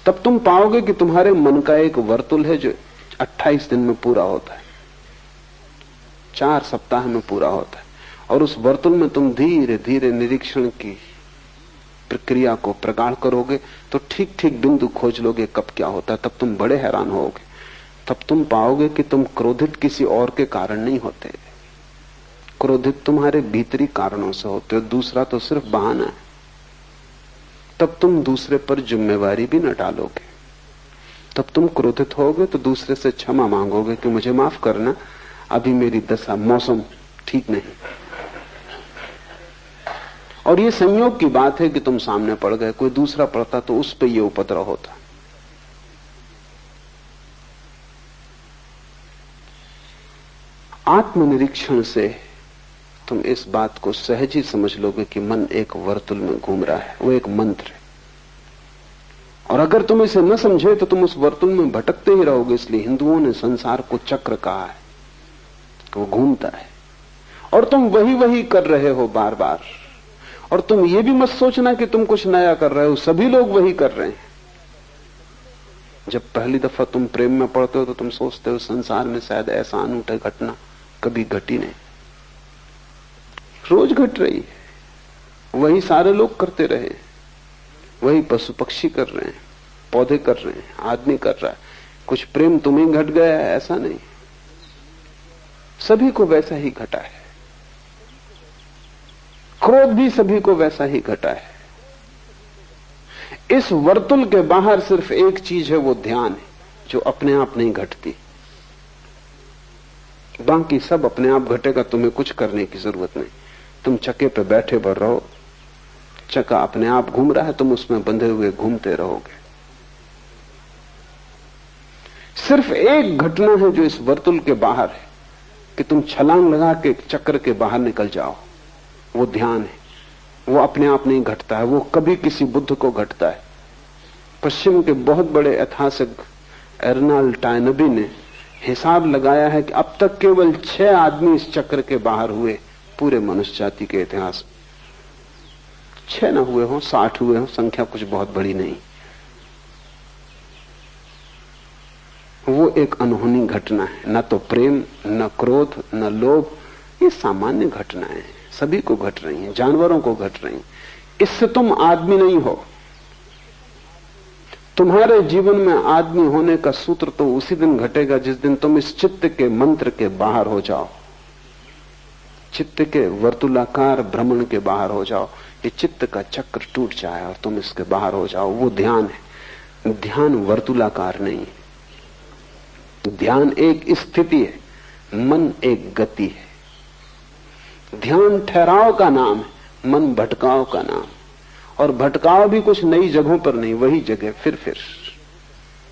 तब तुम पाओगे कि तुम्हारे मन का एक वर्तुल है जो 28 दिन में पूरा होता है, 4 सप्ताह में पूरा होता है। और उस वर्तुल में तुम धीरे धीरे निरीक्षण की प्रक्रिया को प्रगाढ़ करोगे तो ठीक ठीक बिंदु खोज लोगे कब क्या होता है। तब तुम बड़े हैरान होगे। तब तुम पाओगे कि तुम क्रोधित किसी और के कारण नहीं होते, क्रोधित तुम्हारे भीतरी कारणों से होते हो, दूसरा तो सिर्फ बहाना है। तब तुम दूसरे पर जिम्मेवारी भी न डालोगे। तब तुम क्रोधित होगे तो दूसरे से क्षमा मांगोगे कि मुझे माफ करना, अभी मेरी दशा, मौसम ठीक नहीं। और ये संयोग की बात है कि तुम सामने पड़ गए, कोई दूसरा पड़ता तो उस पे ये उपद्रव होता। आत्मनिरीक्षण से तुम इस बात को सहज ही समझ लोगे कि मन एक वर्तुल में घूम रहा है, वो एक मंत्र है। और अगर तुम इसे न समझे तो तुम उस वर्तुल में भटकते ही रहोगे। इसलिए हिंदुओं ने संसार को चक्र कहा है कि वो घूमता है और तुम वही वही कर रहे हो बार बार। और तुम ये भी मत सोचना कि तुम कुछ नया कर रहे हो, सभी लोग वही कर रहे हैं। जब पहली दफा तुम प्रेम में पड़ते हो तो तुम सोचते हो संसार में शायद ऐसा अनूठा घटना कभी घटी नहीं, रोज घट रही है। वही सारे लोग करते रहे, वही पशु पक्षी कर रहे हैं, पौधे कर रहे हैं, आदमी कर रहा है। कुछ प्रेम तुम्हें घट गया है ऐसा नहीं, सभी को वैसा ही घटा है। क्रोध भी सभी को वैसा ही घटा है। इस वर्तुल के बाहर सिर्फ एक चीज है, वो ध्यान है, जो अपने आप नहीं घटती। बाकी सब अपने आप घटेगा, तुम्हें कुछ करने की जरूरत नहीं। तुम चक्के पे बैठे पर रहो, चक्का अपने आप घूम रहा है, तुम उसमें बंधे हुए घूमते रहोगे। सिर्फ एक घटना है जो इस वर्तुल के बाहर है, कि तुम छलांग लगा के चक्र के बाहर निकल जाओ, वो ध्यान है। वो अपने आप नहीं घटता है, वो कभी किसी बुद्ध को घटता है। पश्चिम के बहुत बड़े ऐतिहासिक एर्नाल्ड टायनबी ने हिसाब लगाया है कि अब तक केवल 6 आदमी इस चक्र के बाहर हुए पूरे मनुष्य जाति के इतिहास में। 6 न हुए हों, 60 हुए हों, संख्या कुछ बहुत बड़ी नहीं। वो एक अनहोनी घटना है। न तो प्रेम, न क्रोध, न लोभ, ये सामान्य घटनाएं हैं, सभी को घट रही हैं, जानवरों को घट रही हैं। इससे तुम आदमी नहीं हो। तुम्हारे जीवन में आदमी होने का सूत्र तो उसी दिन घटेगा जिस दिन तुम इस चित्त के मंत्र के बाहर हो जाओ, चित्त के वर्तुलाकार भ्रमण के बाहर हो जाओ। ये चित्त का चक्र टूट जाए और तुम इसके बाहर हो जाओ। वो ध्यान है। ध्यान वर्तुलाकार नहीं है। ध्यान एक स्थिति है, मन एक गति है। ध्यान ठहराव का नाम है, मन भटकाव का नाम। और भटकाव भी कुछ नई जगहों पर नहीं, वही जगह फिर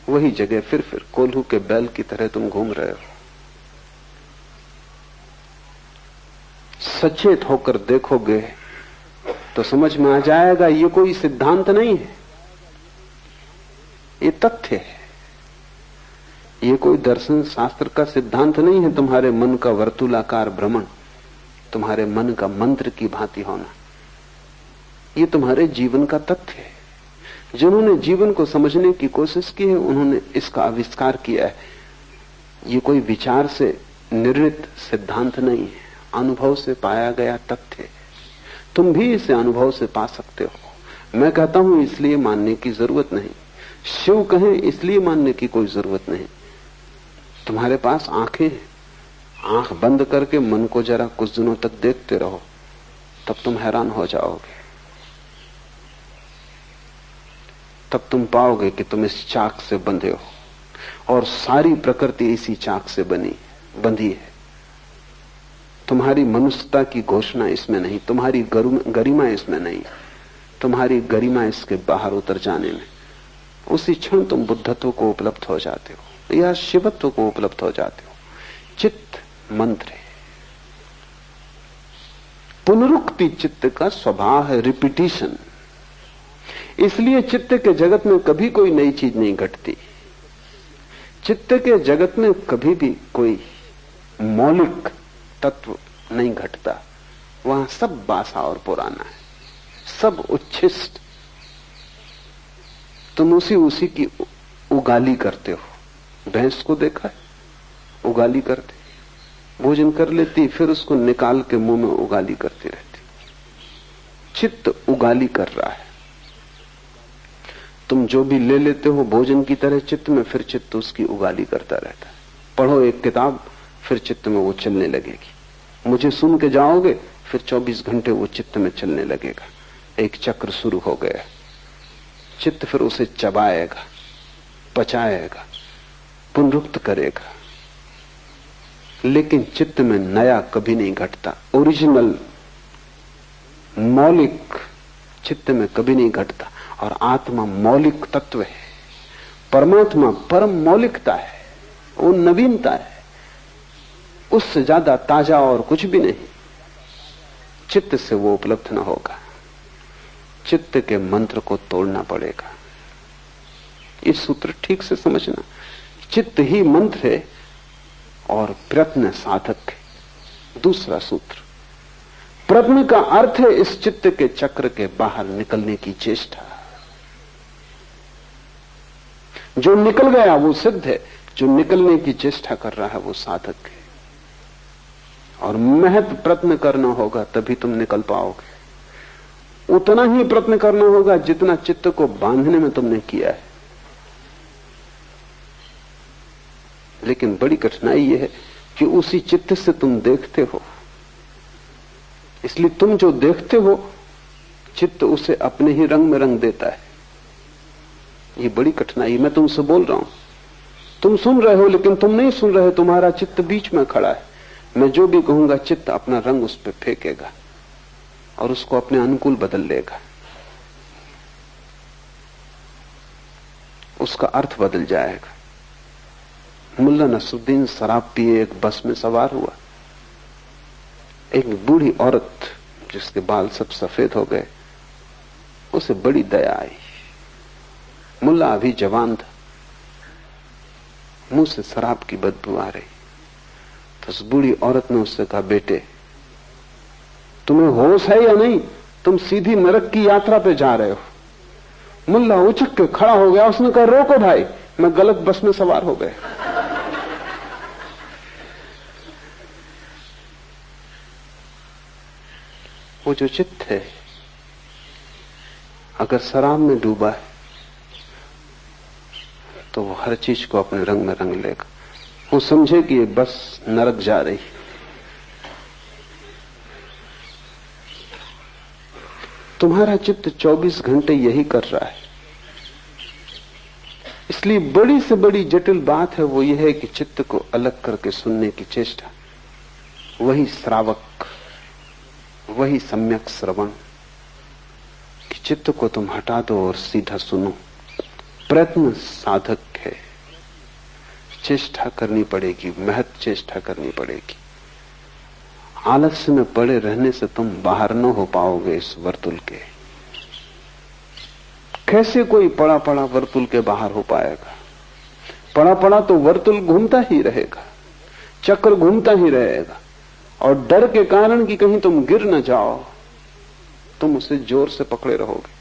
वही जगह फिर कोल्हू के बैल की तरह तुम घूम रहे हो। सचेत होकर देखोगे तो समझ में आ जाएगा, ये कोई सिद्धांत नहीं है, ये तथ्य है। ये कोई दर्शन शास्त्र का सिद्धांत नहीं है। तुम्हारे मन का वर्तुलाकार भ्रमण, तुम्हारे मन का मंत्र की भांति होना, ये तुम्हारे जीवन का तथ्य है। जिन्होंने जीवन को समझने की कोशिश की है, उन्होंने इसका आविष्कार किया है। ये कोई विचार से निर्णित सिद्धांत नहीं है, अनुभव से पाया गया तथ्य है। तुम भी इसे अनुभव से पा सकते हो। मैं कहता हूं इसलिए मानने की जरूरत नहीं, शिव कहें इसलिए मानने की कोई जरूरत नहीं। तुम्हारे पास आंखें हैं, आंख बंद करके मन को जरा कुछ दिनों तक देखते रहो, तब तुम हैरान हो जाओगे। तब तुम पाओगे कि तुम इस चाक से बंधे हो और सारी प्रकृति इसी चाक से बंधी है। तुम्हारी मनुष्यता की घोषणा इसमें नहीं, तुम्हारी गरिमा इसमें नहीं, तुम्हारी गरिमा इसके बाहर उतर जाने में। उसी क्षण तुम बुद्धत्व को उपलब्ध हो जाते हो या शिवत्व को उपलब्ध हो जाते हो। चित्त मंत्र है, पुनरुक्ति चित्त का स्वभाव है, रिपीटिशन। इसलिए चित्त के जगत में कभी कोई नई चीज नहीं घटती। चित्त के जगत में कभी भी कोई मौलिक तत्व नहीं घटता। वहां सब बासा और पुराना है, सब उच्छिष्ट। तुम उसी की उगाली करते हो। भैंस को देखा है, उगाली करते, भोजन कर लेती, फिर उसको निकाल के मुंह में उगाली करती रहती। चित्त उगाली कर रहा है। तुम जो भी ले लेते हो भोजन की तरह चित्त में, फिर चित्त उसकी उगाली करता रहता है। पढ़ो एक किताब, फिर चित्त में वो चलने लगेगी। मुझे सुन के जाओगे, फिर 24 घंटे वो चित्त में चलने लगेगा। एक चक्र शुरू हो गया। चित्त फिर उसे चबाएगा, पचाएगा, पुनरुक्त करेगा। लेकिन चित्त में नया कभी नहीं घटता। ओरिजिनल मौलिक चित्त में कभी नहीं घटता। और आत्मा मौलिक तत्व है। परमात्मा परम मौलिकता है, वो नवीनता है। उससे ज्यादा ताजा और कुछ भी नहीं। चित्त से वो उपलब्ध न होगा। चित्त के मंत्र को तोड़ना पड़ेगा। ये सूत्र ठीक से समझना। चित्त ही मंत्र है और प्रयत्न साधक है दूसरा सूत्र। प्रयत्न का अर्थ है इस चित्त के चक्र के बाहर निकलने की चेष्टा। जो निकल गया वो सिद्ध है, जो निकलने की चेष्टा कर रहा है वो साधक है। और महत प्रयत्न करना होगा तभी तुम निकल पाओगे। उतना ही प्रयत्न करना होगा जितना चित्त को बांधने में तुमने किया है। लेकिन बड़ी कठिनाई यह है कि उसी चित्त से तुम देखते हो, इसलिए तुम जो देखते हो चित्त उसे अपने ही रंग में रंग देता है। ये बड़ी कठिनाई। मैं तुमसे बोल रहा हूं, तुम सुन रहे हो लेकिन तुम नहीं सुन रहे, तुम्हारा चित्त बीच में खड़ा है। मैं जो भी कहूंगा चित्त अपना रंग उस पर फेंकेगा और उसको अपने अनुकूल बदल लेगा, उसका अर्थ बदल जाएगा। मुल्ला नसरुद्दीन शराब पिए एक बस में सवार हुआ। एक बूढ़ी औरत जिसके बाल सब सफेद हो गए, उसे बड़ी दया आई। मुल्ला अभी जवान था, मुंह से शराब की बदबू आ रही। तो उस बूढ़ी औरत ने उससे कहा, बेटे तुम्हें होश है या नहीं? तुम सीधी नरक की यात्रा पे जा रहे हो। मुल्ला उछक के खड़ा हो गया। उसने कहा, रोको भाई, मैं गलत बस में सवार हो गए। वो जो चित्त है अगर शराब में डूबा है तो वो हर चीज को अपने रंग में रंग लेगा। वो समझे कि ये बस नरक जा रही। तुम्हारा चित्त 24 घंटे यही कर रहा है। इसलिए बड़ी से बड़ी जटिल बात है वो ये है कि चित्त को अलग करके सुनने की चेष्टा। वही श्रावक, वही सम्यक श्रवण कि चित्त को तुम हटा दो और सीधा सुनो। प्रयत्न साधक है, चेष्टा करनी पड़ेगी, महत चेष्टा करनी पड़ेगी। आलस्य में पड़े रहने से तुम बाहर न हो पाओगे इस वर्तुल के। कैसे कोई पड़ा पड़ा वर्तुल के बाहर हो पाएगा? पड़ा पड़ा तो वर्तुल घूमता ही रहेगा, चक्र घूमता ही रहेगा, और डर के कारण कि कहीं तुम गिर न जाओ तुम उसे जोर से पकड़े रहोगे।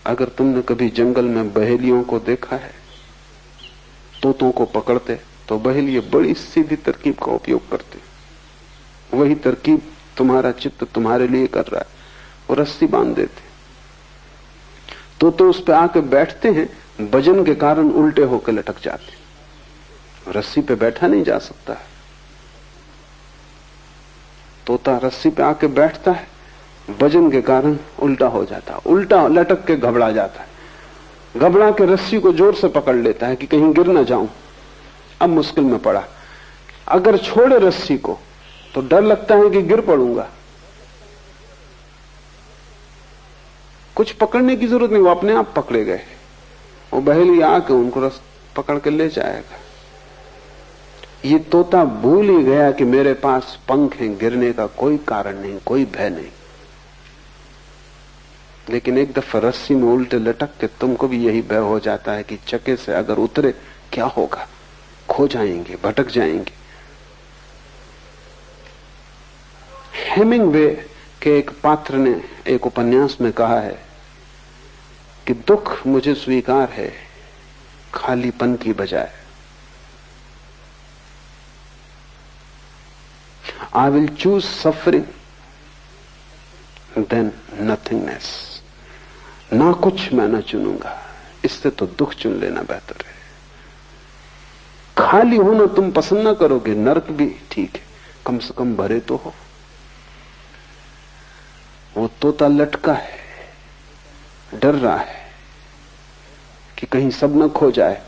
अगर तुमने कभी जंगल में बहेलियों को देखा है, तोतों को पकड़ते, तो बहेलिये बड़ी सीधी तरकीब का उपयोग करते। वही तरकीब तुम्हारा चित्त तुम्हारे लिए कर रहा है। वो रस्सी बांध देते, तोते उस पे आके बैठते हैं, वजन के कारण उल्टे होकर लटक जाते। रस्सी पे बैठा नहीं जा सकता है। तोता रस्सी पे आके बैठता है, वजन के कारण उल्टा हो जाता है, उल्टा लटक के घबरा जाता है, घबरा के रस्सी को जोर से पकड़ लेता है कि कहीं गिर ना जाऊं। अब मुश्किल में पड़ा। अगर छोड़े रस्सी को तो डर लगता है कि गिर पड़ूंगा। कुछ पकड़ने की जरूरत नहीं, वो अपने आप पकड़े गए। वो बहेली आके उनको पकड़ के ले जाएगा। ये तोता भूल ही गया कि मेरे पास पंख हैं, गिरने का कोई कारण नहीं, कोई भय नहीं। लेकिन एक दफा रस्सी में उल्टे लटक के तुमको भी यही भय हो जाता है कि चक्के से अगर उतरे क्या होगा, खो जाएंगे, भटक जाएंगे। हेमिंगवे के एक पात्र ने एक उपन्यास में कहा है कि दुख मुझे स्वीकार है खालीपन की बजाय। I will choose suffering than nothingness। ना कुछ मैं ना चुनूंगा, इससे तो दुख चुन लेना बेहतर है। खाली होना तुम पसंद ना करोगे, नरक भी ठीक है, कम से कम भरे तो हो। वो तोता लटका है, डर रहा है कि कहीं सब न खो जाए।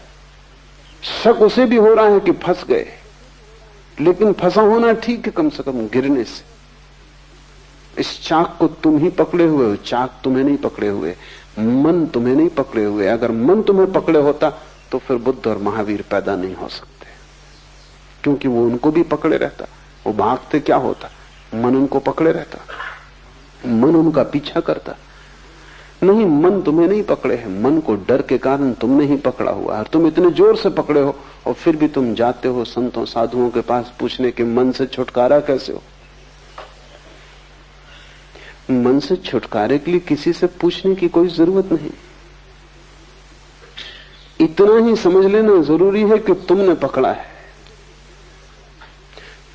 शक उसे भी हो रहा है कि फंस गए, लेकिन फंसा होना ठीक है, कम से कम गिरने से। इस चाक को तुम ही पकड़े हुए हो, चाक तुम्हें नहीं पकड़े हुए, मन तुम्हें नहीं पकड़े हुए। अगर मन तुम्हें पकड़े होता तो फिर बुद्ध और महावीर पैदा नहीं हो सकते, क्योंकि वो उनको भी पकड़े रहता। वो भागते क्या होता, मन उनको पकड़े रहता, मन उनका पीछा करता। नहीं, मन तुम्हें नहीं पकड़े है, मन को डर के कारण तुमने ही पकड़ा हुआ है। तुम इतने जोर से पकड़े हो और फिर भी तुम जाते हो संतों साधुओं के पास पूछने के मन से छुटकारा कैसे हो। मन से छुटकारे के लिए किसी से पूछने की कोई जरूरत नहीं। इतना ही समझ लेना जरूरी है कि तुमने पकड़ा है।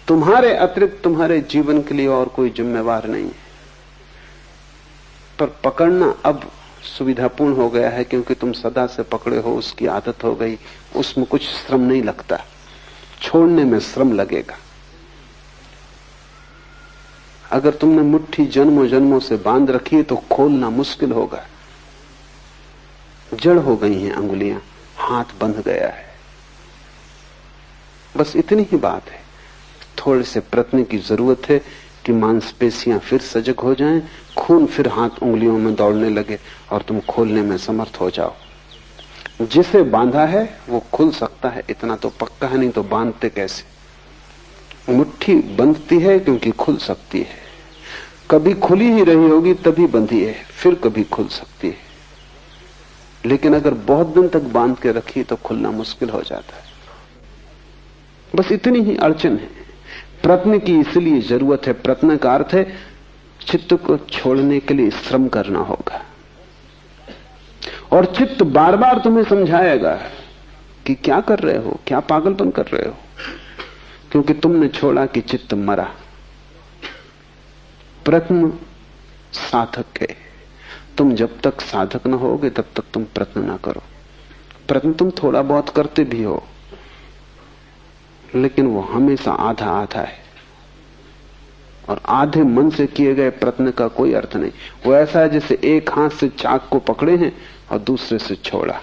तुम्हारे अतिरिक्त तुम्हारे जीवन के लिए और कोई जिम्मेवार नहीं है। पर पकड़ना अब सुविधापूर्ण हो गया है, क्योंकि तुम सदा से पकड़े हो, उसकी आदत हो गई, उसमें कुछ श्रम नहीं लगता, छोड़ने में श्रम लगेगा। अगर तुमने मुट्ठी जन्मों जन्मों से बांध रखी है तो खोलना मुश्किल होगा। जड़ हो गई हैं अंगुलियां, हाथ बंध गया है। बस इतनी ही बात है। थोड़े से प्रयत्न की जरूरत है कि मांसपेशियां फिर सजग हो जाएं, खून फिर हाथ उंगलियों में दौड़ने लगे और तुम खोलने में समर्थ हो जाओ। जिसे बांधा है वो खुल सकता है, इतना तो पक्का है, नहीं तो बांधते कैसे। मुट्ठी बंधती है क्योंकि खुल सकती है। कभी खुली ही रही होगी तभी बंधी है, फिर कभी खुल सकती है। लेकिन अगर बहुत दिन तक बांध के रखी तो खुलना मुश्किल हो जाता है। बस इतनी ही अड़चन है। प्रयत्न की इसलिए जरूरत है। प्रयत्न का अर्थ है चित्त को छोड़ने के लिए श्रम करना होगा, और चित्त बार बार तुम्हें समझाएगा कि क्या कर रहे हो, क्या पागलपन कर रहे हो, क्योंकि तुमने छोड़ा कि चित्त मरा। प्रयत्न साधक है। तुम जब तक साधक न होगे तब तक तुम प्रयत्न ना करो। प्रयत्न तुम थोड़ा बहुत करते भी हो, लेकिन वो हमेशा आधा आधा है, और आधे मन से किए गए प्रयत्न का कोई अर्थ नहीं। वो ऐसा है जैसे एक हाथ से चाक को पकड़े हैं और दूसरे से छोड़ा,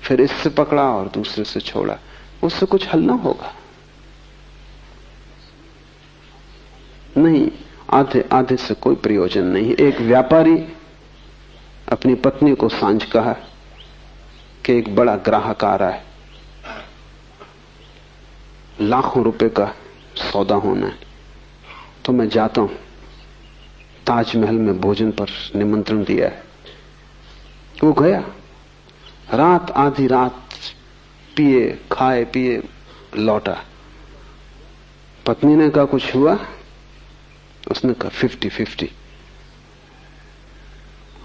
फिर इससे पकड़ा और दूसरे से छोड़ा, उससे कुछ हल ना होगा। नहीं, आधे आधे से कोई प्रयोजन नहीं। एक व्यापारी अपनी पत्नी को सांझ कहा कि एक बड़ा ग्राहक आ रहा है, लाखों रुपए का सौदा होना है, तो मैं जाता हूं। ताजमहल में भोजन पर निमंत्रण दिया है। वो गया, रात आधी रात पिए खाए पिए लौटा। पत्नी ने कहा कुछ हुआ? उसने कहा 50-50,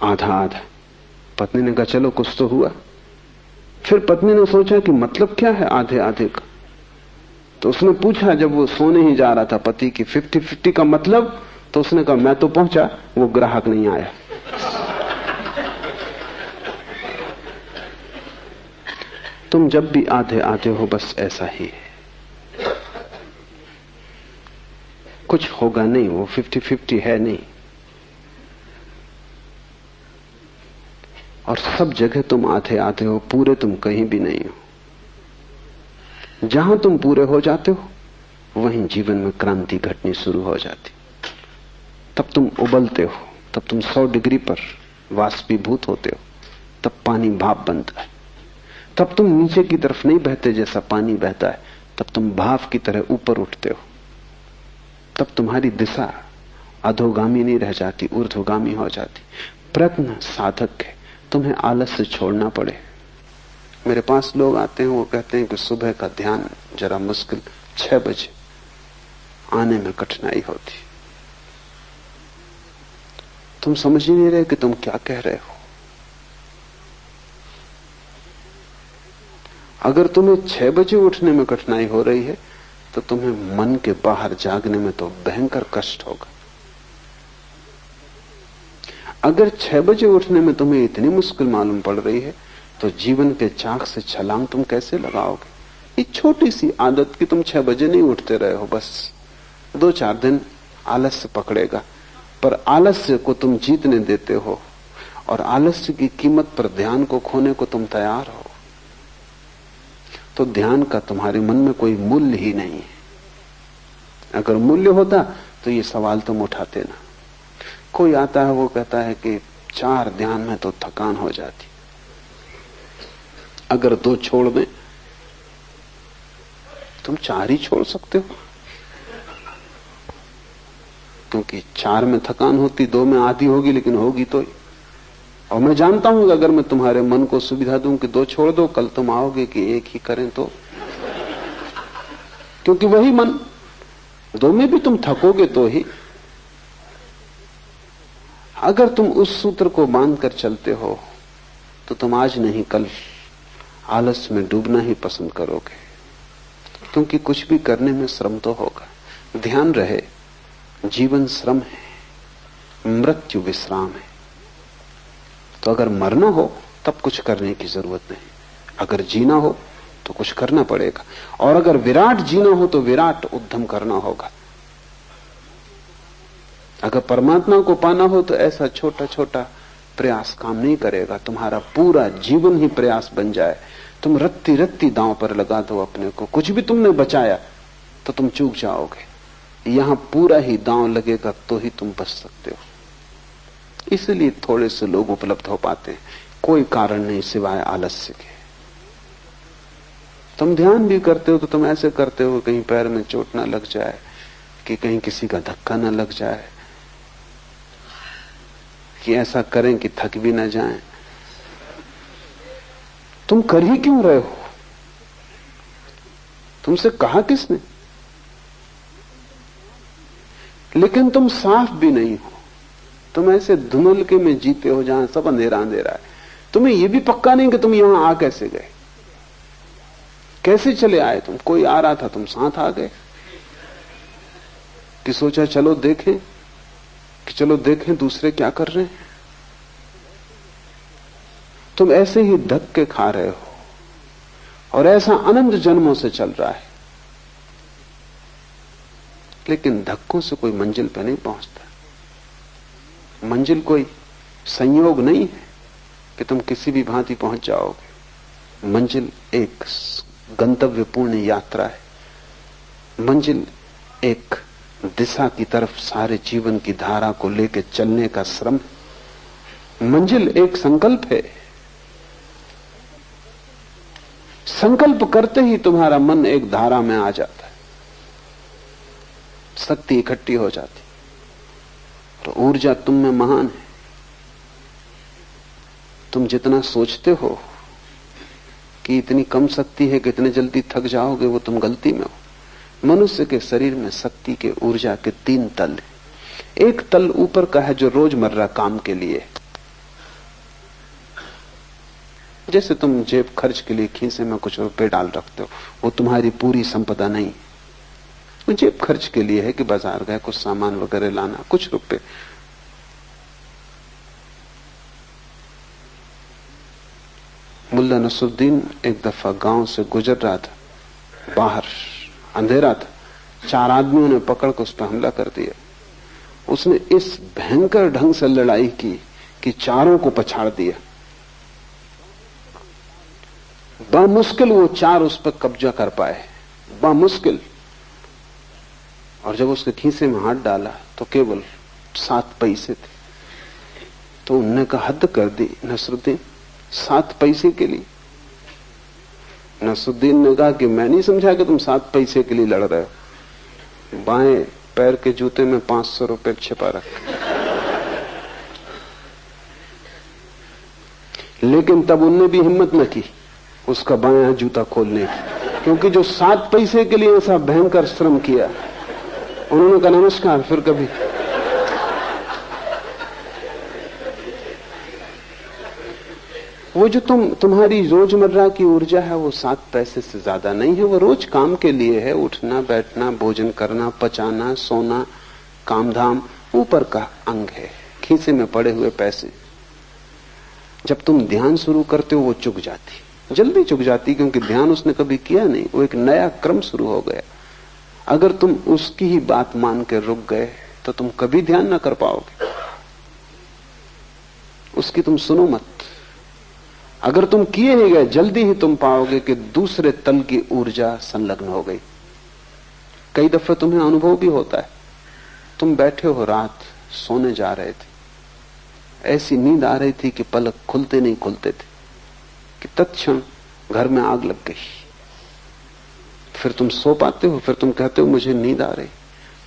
आधा आधा। पत्नी ने कहा चलो कुछ तो हुआ। फिर पत्नी ने सोचा कि मतलब क्या है आधे आधे का, तो उसने पूछा जब वो सोने ही जा रहा था पति की 50-50 का मतलब, तो उसने कहा मैं तो पहुंचा, वो ग्राहक नहीं आया। तुम जब भी आधे आधे हो बस ऐसा ही है, कुछ होगा नहीं, वो 50-50 है नहीं। और सब जगह तुम आधे आधे हो, पूरे तुम कहीं भी नहीं हो। जहां तुम पूरे हो जाते हो वहीं जीवन में क्रांति घटनी शुरू हो जाती। तब तुम उबलते हो, तब तुम 100 डिग्री पर वाष्पीभूत होते हो, तब पानी भाप बनता है। तब तुम नीचे की तरफ नहीं बहते जैसा पानी बहता है, तब तुम भाप की तरह ऊपर उठते हो। तब तुम्हारी दिशा अधोगामी नहीं रह जाती, ऊर्ध्वगामी हो जाती। प्रयत्न साधक है, तुम्हें आलस से छोड़ना पड़े। मेरे पास लोग आते हैं, वो कहते हैं कि सुबह का ध्यान जरा मुश्किल, 6 बजे आने में कठिनाई होती। तुम समझ ही नहीं रहे कि तुम क्या कह रहे हो। अगर तुम्हें 6 बजे उठने में कठिनाई हो रही है तो तुम्हें मन के बाहर जागने में तो भयंकर कष्ट होगा। अगर 6 बजे उठने में तुम्हें इतनी मुश्किल मालूम पड़ रही है तो जीवन के चाक से छलांग तुम कैसे लगाओगे। ये छोटी सी आदत कि तुम 6 बजे नहीं उठते रहे हो, बस 2-4 दिन आलस्य पकड़ेगा, पर आलस्य को तुम जीतने देते हो और आलस्य की कीमत पर ध्यान को खोने को तुम तैयार हो, तो ध्यान का तुम्हारे मन में कोई मूल्य ही नहीं है। अगर मूल्य होता तो ये सवाल तुम उठाते ना। कोई आता है, वो कहता है कि 4 ध्यान में तो थकान हो जाती, अगर 2 छोड़ दें। तुम 4 ही छोड़ सकते हो, क्योंकि 4 में थकान होती, 2 में आधी होगी, लेकिन होगी तो। और मैं जानता हूं कि अगर मैं तुम्हारे मन को सुविधा दूं कि 2 छोड़ दो, कल तुम आओगे कि 1 ही करें, तो क्योंकि वही मन, 2 में भी तुम थकोगे तो ही। अगर तुम उस सूत्र को बांध कर चलते हो तो तुम आज नहीं कल आलस में डूबना ही पसंद करोगे, क्योंकि कुछ भी करने में श्रम तो होगा। ध्यान रहे, जीवन श्रम है, मृत्यु विश्राम है। तो अगर मरना हो तब कुछ करने की जरूरत नहीं, अगर जीना हो तो कुछ करना पड़ेगा। और अगर विराट जीना हो तो विराट उद्यम करना होगा। अगर परमात्मा को पाना हो तो ऐसा छोटा छोटा प्रयास काम नहीं करेगा, तुम्हारा पूरा जीवन ही प्रयास बन जाए। तुम रत्ती रत्ती दांव पर लगा दो अपने को, कुछ भी तुमने बचाया तो तुम चूक जाओगे। यहां पूरा ही दांव लगेगा तो ही तुम बच सकते हो। इसलिए थोड़े से लोग उपलब्ध हो पाते हैं, कोई कारण नहीं सिवाय आलस्य के। तुम ध्यान भी करते हो तो तुम ऐसे करते हो कहीं पैर में चोट ना लग जाए, कि कहीं किसी का धक्का ना लग जाए, कि ऐसा करें कि थक भी ना जाएं। तुम कर ही क्यों रहे हो? तुमसे कहा किसने? लेकिन तुम साफ भी नहीं हो, तुम ऐसे धुंधलके में जीते हो जहां सब अंधेरा अंधेरा है। तुम्हें यह भी पक्का नहीं कि तुम यहां आ कैसे गए, कैसे चले आए। तुम कोई आ रहा था, तुम साथ आ गए, कि सोचा चलो देखें, कि चलो देखें दूसरे क्या कर रहे हैं। तुम ऐसे ही धक्के खा रहे हो और ऐसा अनंत जन्मों से चल रहा है, लेकिन धक्कों से कोई मंजिल पे नहीं पहुंचता। मंजिल कोई संयोग नहीं है कि तुम किसी भी भांति पहुंच जाओगे। मंजिल एक गंतव्यपूर्ण यात्रा है। मंजिल एक दिशा की तरफ सारे जीवन की धारा को लेकर चलने का श्रम। मंजिल एक संकल्प है। संकल्प करते ही तुम्हारा मन एक धारा में आ जाता है, शक्ति इकट्ठी हो जाती, तो ऊर्जा तुम में महान है। तुम जितना सोचते हो कि इतनी कम शक्ति है कि इतने जल्दी थक जाओगे, वो तुम गलती में हो। मनुष्य के शरीर में शक्ति के, ऊर्जा के 3 तल हैं। एक तल ऊपर का है जो रोजमर्रा काम के लिए, जैसे तुम जेब खर्च के लिए खीसे में कुछ रुपए डाल रखते हो, वो तुम्हारी पूरी संपदा नहीं। वो जेब खर्च के लिए है कि बाजार गए कुछ सामान वगैरह लाना, कुछ रुपए। मुल्ला नसरुद्दीन एक दफा गांव से गुजर रहा था, बाहर अंधेरा था, 4 आदमियों ने पकड़ कर उस पर हमला कर दिया। उसने इस भयंकर ढंग से लड़ाई की कि चारों को पछाड़ दिया। बामुश्किल वो 4 उस पर कब्जा कर पाए, बामुश्किल। और जब उसके खीसे में हाथ डाला तो केवल 7 पैसे थे। तो उनने कहा हद कर दी नसरुद्दीन, 7 पैसे के लिए। नसरुद्दीन ने कहा कि मैं नहीं समझा कि तुम 7 पैसे के लिए लड़ रहे हो। बाएं पैर के जूते में 500 रुपए छिपा रखे। लेकिन तब उनने भी हिम्मत न की उसका बायां जूता खोलने की, क्योंकि जो 7 पैसे के लिए ऐसा भयंकर श्रम किया, उन्होंने कहा नमस्कार, फिर कभी। वो जो तुम्हारी रोजमर्रा की ऊर्जा है वो 7 पैसे से ज्यादा नहीं है। वो रोज काम के लिए है, उठना बैठना, भोजन करना, पचाना, सोना, कामधाम, ऊपर का अंग है, खीसे में पड़े हुए पैसे। जब तुम ध्यान शुरू करते हो वो चुक जाती, जल्दी चुक जाती, क्योंकि ध्यान उसने कभी किया नहीं, वो एक नया क्रम शुरू हो गया। अगर तुम उसकी ही बात मान के रुक गए तो तुम कभी ध्यान ना कर पाओगे। उसकी तुम सुनो मत। अगर तुम किए ही गए, जल्दी ही तुम पाओगे कि दूसरे तल की ऊर्जा संलग्न हो गई। कई दफे तुम्हें अनुभव भी होता है, तुम बैठे हो, रात सोने जा रहे थे, ऐसी नींद आ रही थी कि पलक खुलते नहीं खुलते थे, कि तत्क्षण घर में आग लग गई। फिर तुम सो पाते हो, फिर तुम कहते हो मुझे नींद आ रही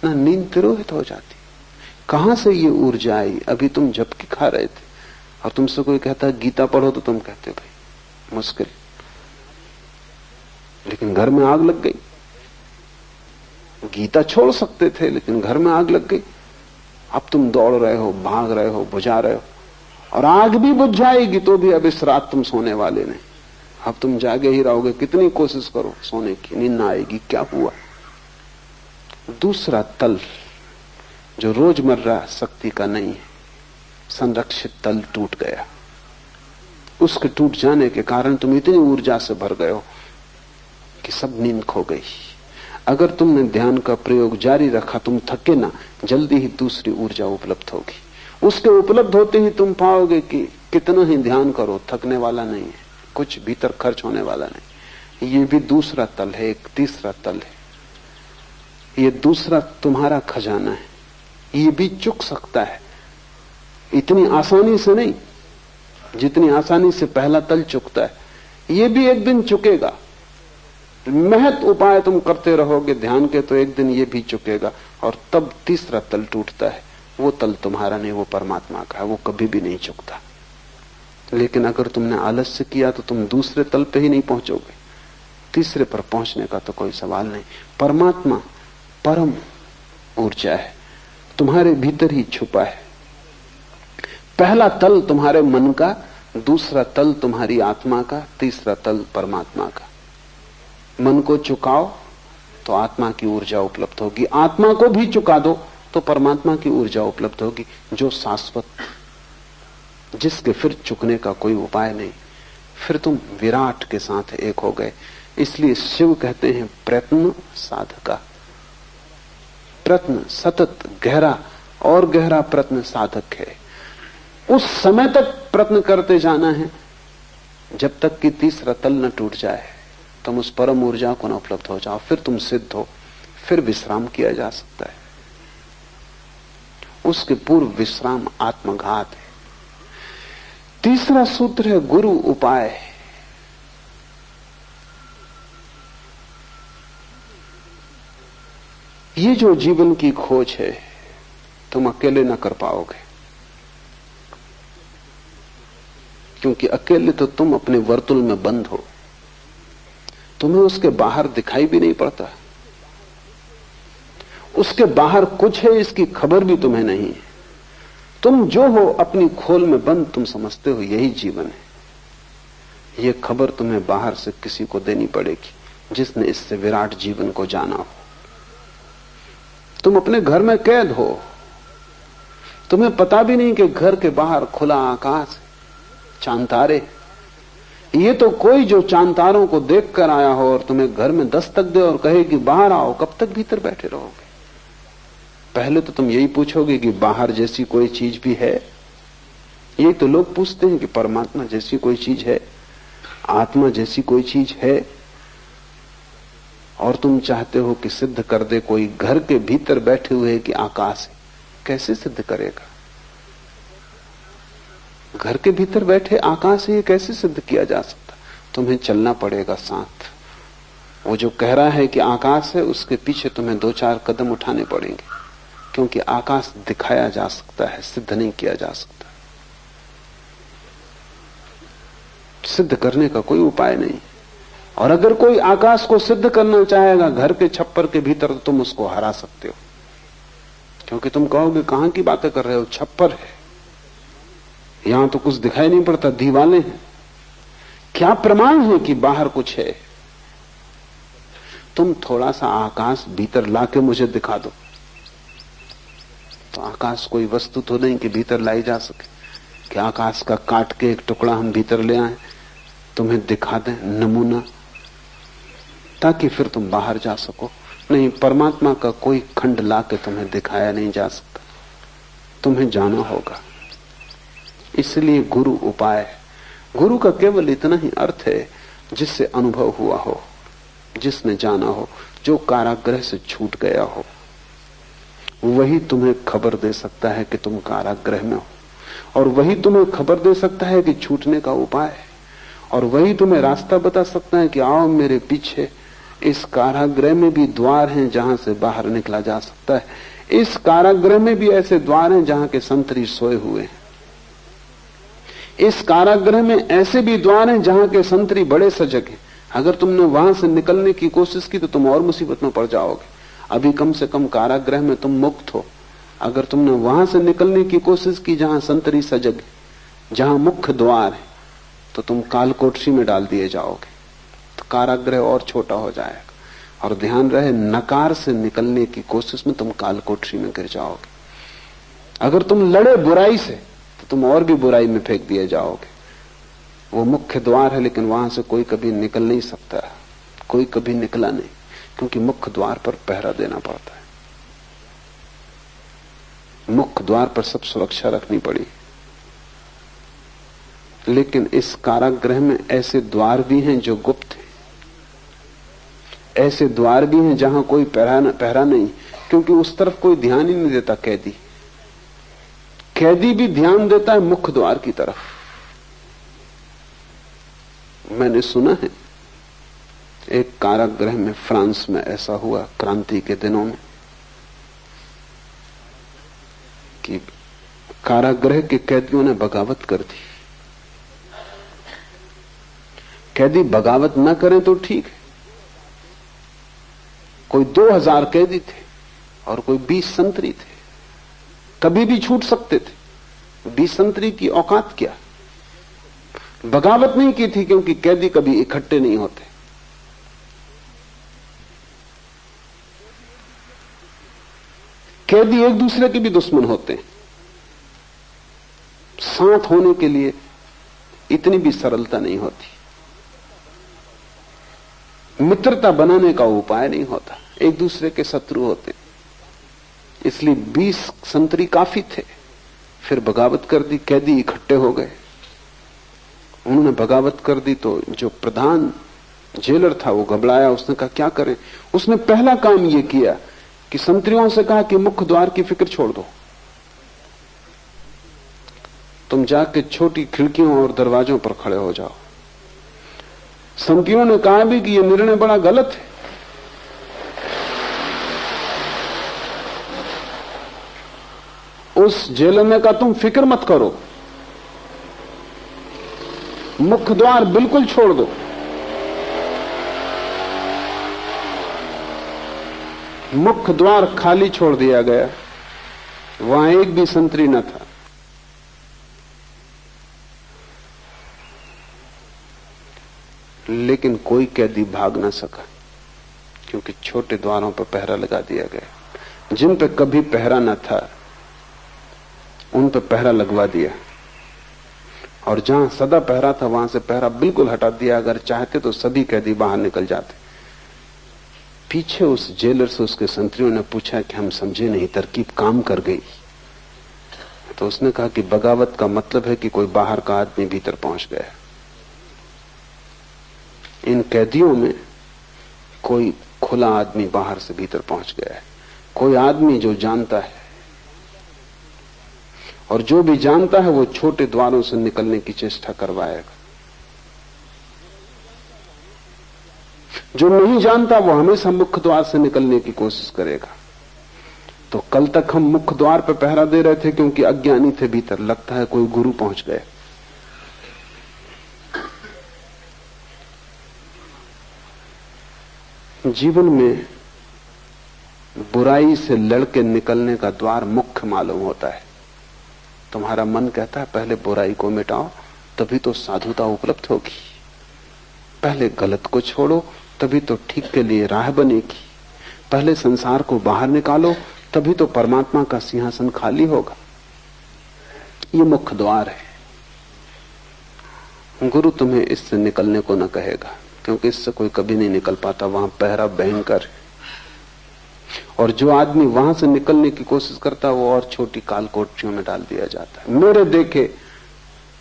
ना, नींद तिरोहित हो जाती। कहां से ये ऊर्जा आई? अभी तुम झपकी खा रहे थे और तुमसे कोई कहता गीता पढ़ो तो तुम कहते भाई मुश्किल, लेकिन घर में आग लग गई। गीता छोड़ सकते थे, लेकिन घर में आग लग गई। अब तुम दौड़ रहे हो, भाग रहे हो, बुझा रहे हो, और आग भी बुझ जाएगी तो भी अब इस रात तुम सोने वाले नहीं। अब तुम जागे ही रहोगे, कितनी कोशिश करो सोने की, नींद ना आएगी। क्या हुआ? दूसरा तल जो रोजमर्रा शक्ति का नहीं है, संरक्षित तल टूट गया। उसके टूट जाने के कारण तुम इतनी ऊर्जा से भर गए हो कि सब नींद खो गई। अगर तुमने ध्यान का प्रयोग जारी रखा, तुम थके ना, जल्दी ही दूसरी ऊर्जा उपलब्ध होगी। उसके उपलब्ध होते ही तुम पाओगे कि कितना ही ध्यान करो थकने वाला नहीं है, कुछ भीतर खर्च होने वाला नहीं। ये भी दूसरा तल है, एक तीसरा तल है। ये दूसरा तुम्हारा खजाना है, ये भी चुक सकता है, इतनी आसानी से नहीं जितनी आसानी से पहला तल चुकता है। ये भी एक दिन चुकेगा। महत उपाय तुम करते रहोगे ध्यान के, तो एक दिन ये भी चुकेगा, और तब तीसरा तल टूटता है। वो तल तुम्हारा नहीं, वो परमात्मा का है, वो कभी भी नहीं चुकता। लेकिन अगर तुमने आलस्य किया तो तुम दूसरे तल पे ही नहीं पहुंचोगे, तीसरे पर पहुंचने का तो कोई सवाल नहीं। परमात्मा परम ऊर्जा है, तुम्हारे भीतर ही छुपा है। पहला तल तुम्हारे मन का, दूसरा तल तुम्हारी आत्मा का, तीसरा तल परमात्मा का। मन को चुकाओ तो आत्मा की ऊर्जा उपलब्ध होगी, आत्मा को भी चुका दो तो परमात्मा की ऊर्जा उपलब्ध होगी, जो शाश्वत, जिसके फिर चुकने का कोई उपाय नहीं। फिर तुम विराट के साथ एक हो गए। इसलिए शिव कहते हैं प्रयत्न साधका। प्रयत्न सतत गहरा और गहरा प्रयत्न साधक है। उस समय तक प्रयत्न करते जाना है जब तक कि तीसरा तल न टूट जाए, तुम उस परम ऊर्जा को न उपलब्ध हो जाओ, फिर तुम सिद्ध हो, फिर विश्राम किया जा सकता है। उसके पूर्व विश्राम आत्मघात है। तीसरा सूत्र है गुरु उपाय। ये जो जीवन की खोज है तुम अकेले न कर पाओगे, क्योंकि अकेले तो तुम अपने वर्तुल में बंद हो, तुम्हें उसके बाहर दिखाई भी नहीं पड़ता, उसके बाहर कुछ है इसकी खबर भी तुम्हें नहीं है। तुम जो हो अपनी खोल में बंद, तुम समझते हो यही जीवन है। यह खबर तुम्हें बाहर से किसी को देनी पड़ेगी जिसने इससे विराट जीवन को जाना हो। तुम अपने घर में कैद हो, तुम्हें पता भी नहीं कि घर के बाहर खुला आकाश, चांद तारे। ये तो कोई जो चांद तारों को देख कर आया हो और तुम्हें घर में दस्तक दे और कहे कि बाहर आओ, कब तक भीतर बैठे रहोगे? पहले तो तुम यही पूछोगे कि बाहर जैसी कोई चीज भी है। यही तो लोग पूछते हैं कि परमात्मा जैसी कोई चीज है, आत्मा जैसी कोई चीज है, और तुम चाहते हो कि सिद्ध कर दे कोई घर के भीतर बैठे हुए कि आकाश है। कैसे सिद्ध करेगा? घर के भीतर बैठे आकाश है, ये कैसे सिद्ध किया जा सकता? तुम्हें चलना पड़ेगा साथ। वो जो कह रहा है कि आकाश है, उसके पीछे तुम्हें 2-4 कदम उठाने पड़ेंगे, क्योंकि आकाश दिखाया जा सकता है, सिद्ध नहीं किया जा सकता। सिद्ध करने का कोई उपाय नहीं। और अगर कोई आकाश को सिद्ध करना चाहेगा घर के छप्पर के भीतर, तो तुम उसको हरा सकते हो, क्योंकि तुम कहोगे कहां की बातें कर रहे हो, छप्पर है, यहां तो कुछ दिखाई नहीं पड़ता, दीवालें हैं, क्या प्रमाण है कि बाहर कुछ है? तुम थोड़ा सा आकाश भीतर लाके मुझे दिखा दो, तो आकाश कोई वस्तु तो नहीं कि भीतर लाई जा सके, कि आकाश का काट के एक टुकड़ा हम भीतर ले आए, तुम्हें दिखा दें नमूना, ताकि फिर तुम बाहर जा सको। नहीं, परमात्मा का कोई खंड लाके तुम्हें दिखाया नहीं जा सकता, तुम्हें जाना होगा। इसलिए गुरु उपाय। गुरु का केवल इतना ही अर्थ है जिससे अनुभव हुआ हो, जिसने जाना हो, जो कारागृह से छूट गया हो, वही तुम्हें खबर दे सकता है कि तुम कारागृह में हो, और वही तुम्हें खबर दे सकता है कि छूटने का उपाय है, और वही तुम्हें रास्ता बता सकता है कि आओ मेरे पीछे, इस कारागृह में भी द्वार हैं जहां से बाहर निकला जा सकता है। इस कारागृह में भी ऐसे द्वार हैं जहां के संतरी सोए हुए हैं। इस कारागृह में ऐसे भी द्वार हैं जहां के संतरी बड़े सजग हैं। अगर तुमने वहां से निकलने की कोशिश की तो तुम और मुसीबत में पड़ जाओगे। अभी कम से कम कारागृह में तुम मुक्त हो। अगर तुमने वहां से निकलने की कोशिश की जहां संतरी सजग है, जहां मुख्य द्वार है, तो तुम कालकोठरी में डाल दिए जाओगे, तो कारागृह और छोटा हो जाएगा। और ध्यान रहे, नकार से निकलने की कोशिश में तुम कालकोठरी में गिर जाओगे। अगर तुम लड़े बुराई से तो तुम और भी बुराई में फेंक दिए जाओगे। वो मुख्य द्वार है, लेकिन वहां से कोई कभी निकल नहीं सकता, कोई कभी निकला नहीं, क्योंकि मुख्य द्वार पर पहरा देना पड़ता है। मुख्य द्वार पर सब सुरक्षा रखनी पड़ी। लेकिन इस कारागृह में ऐसे द्वार भी हैं जो गुप्त हैं, ऐसे द्वार भी हैं जहां कोई पहरा नहीं, क्योंकि उस तरफ कोई ध्यान ही नहीं देता। कैदी भी ध्यान देता है मुख्य द्वार की तरफ। मैंने सुना है एक कारागृह में फ्रांस में ऐसा हुआ क्रांति के दिनों में कि कारागृह के कैदियों ने बगावत कर दी। कैदी बगावत न करें तो ठीक है। कोई 2000 कैदी थे और कोई 20 संतरी थे, कभी भी छूट सकते थे। 20 संतरी की औकात क्या? बगावत नहीं की थी क्योंकि कैदी कभी इकट्ठे नहीं होते। कैदी एक दूसरे के भी दुश्मन होते हैं। साथ होने के लिए इतनी भी सरलता नहीं होती। मित्रता बनाने का उपाय नहीं होता, एक दूसरे के शत्रु होते। इसलिए 20 संतरी काफी थे। फिर बगावत कर दी, कैदी इकट्ठे हो गए। उन्होंने बगावत कर दी तो जो प्रधान जेलर था वो घबराया। उसने कहा क्या करें? उसने पहला काम ये किया कि संतरियों से कहा कि मुख्य द्वार की फिक्र छोड़ दो, तुम जाके छोटी खिड़कियों और दरवाजों पर खड़े हो जाओ। संतरियों ने कहा भी कि यह निर्णय बड़ा गलत है। उस जेलर ने कहा तुम फिक्र मत करो, मुख्य द्वार बिल्कुल छोड़ दो। मुख्य द्वार खाली छोड़ दिया गया, वहां एक भी संतरी न था। लेकिन कोई कैदी भाग न सका क्योंकि छोटे द्वारों पर पहरा लगा दिया गया। जिन पर कभी पहरा न था उन पर पहरा लगवा दिया, और जहां सदा पहरा था वहां से पहरा बिल्कुल हटा दिया। अगर चाहते तो सभी कैदी बाहर निकल जाते। पीछे उस जेलर से उसके संतरियों ने पूछा कि हम समझे नहीं, तरकीब काम कर गई। तो उसने कहा कि बगावत का मतलब है कि कोई बाहर का आदमी भीतर पहुंच गया। इन कैदियों में कोई खुला आदमी बाहर से भीतर पहुंच गया है, कोई आदमी जो जानता है, और जो भी जानता है वो छोटे द्वारों से निकलने की चेष्टा करवाएगा। जो नहीं जानता वो हमेशा मुख्य द्वार से निकलने की कोशिश करेगा। तो कल तक हम मुख्य द्वार पर पहरा दे रहे थे क्योंकि अज्ञानी थे भीतर, लगता है कोई गुरु पहुंच गए। जीवन में बुराई से लड़के निकलने का द्वार मुख्य मालूम होता है। तुम्हारा मन कहता है पहले बुराई को मिटाओ तभी तो साधुता उपलब्ध होगी, पहले गलत को छोड़ो तभी तो ठीक के लिए राह बनेगी, पहले संसार को बाहर निकालो तभी तो परमात्मा का सिंहासन खाली होगा। ये मुख्य द्वार है। गुरु तुम्हें इससे निकलने को न कहेगा क्योंकि इससे कोई कभी नहीं निकल पाता, वहां पहरा भयंकर है। और जो आदमी वहां से निकलने की कोशिश करता है वो और छोटी काल कोठरियों में डाल दिया जाता है। मेरे देखे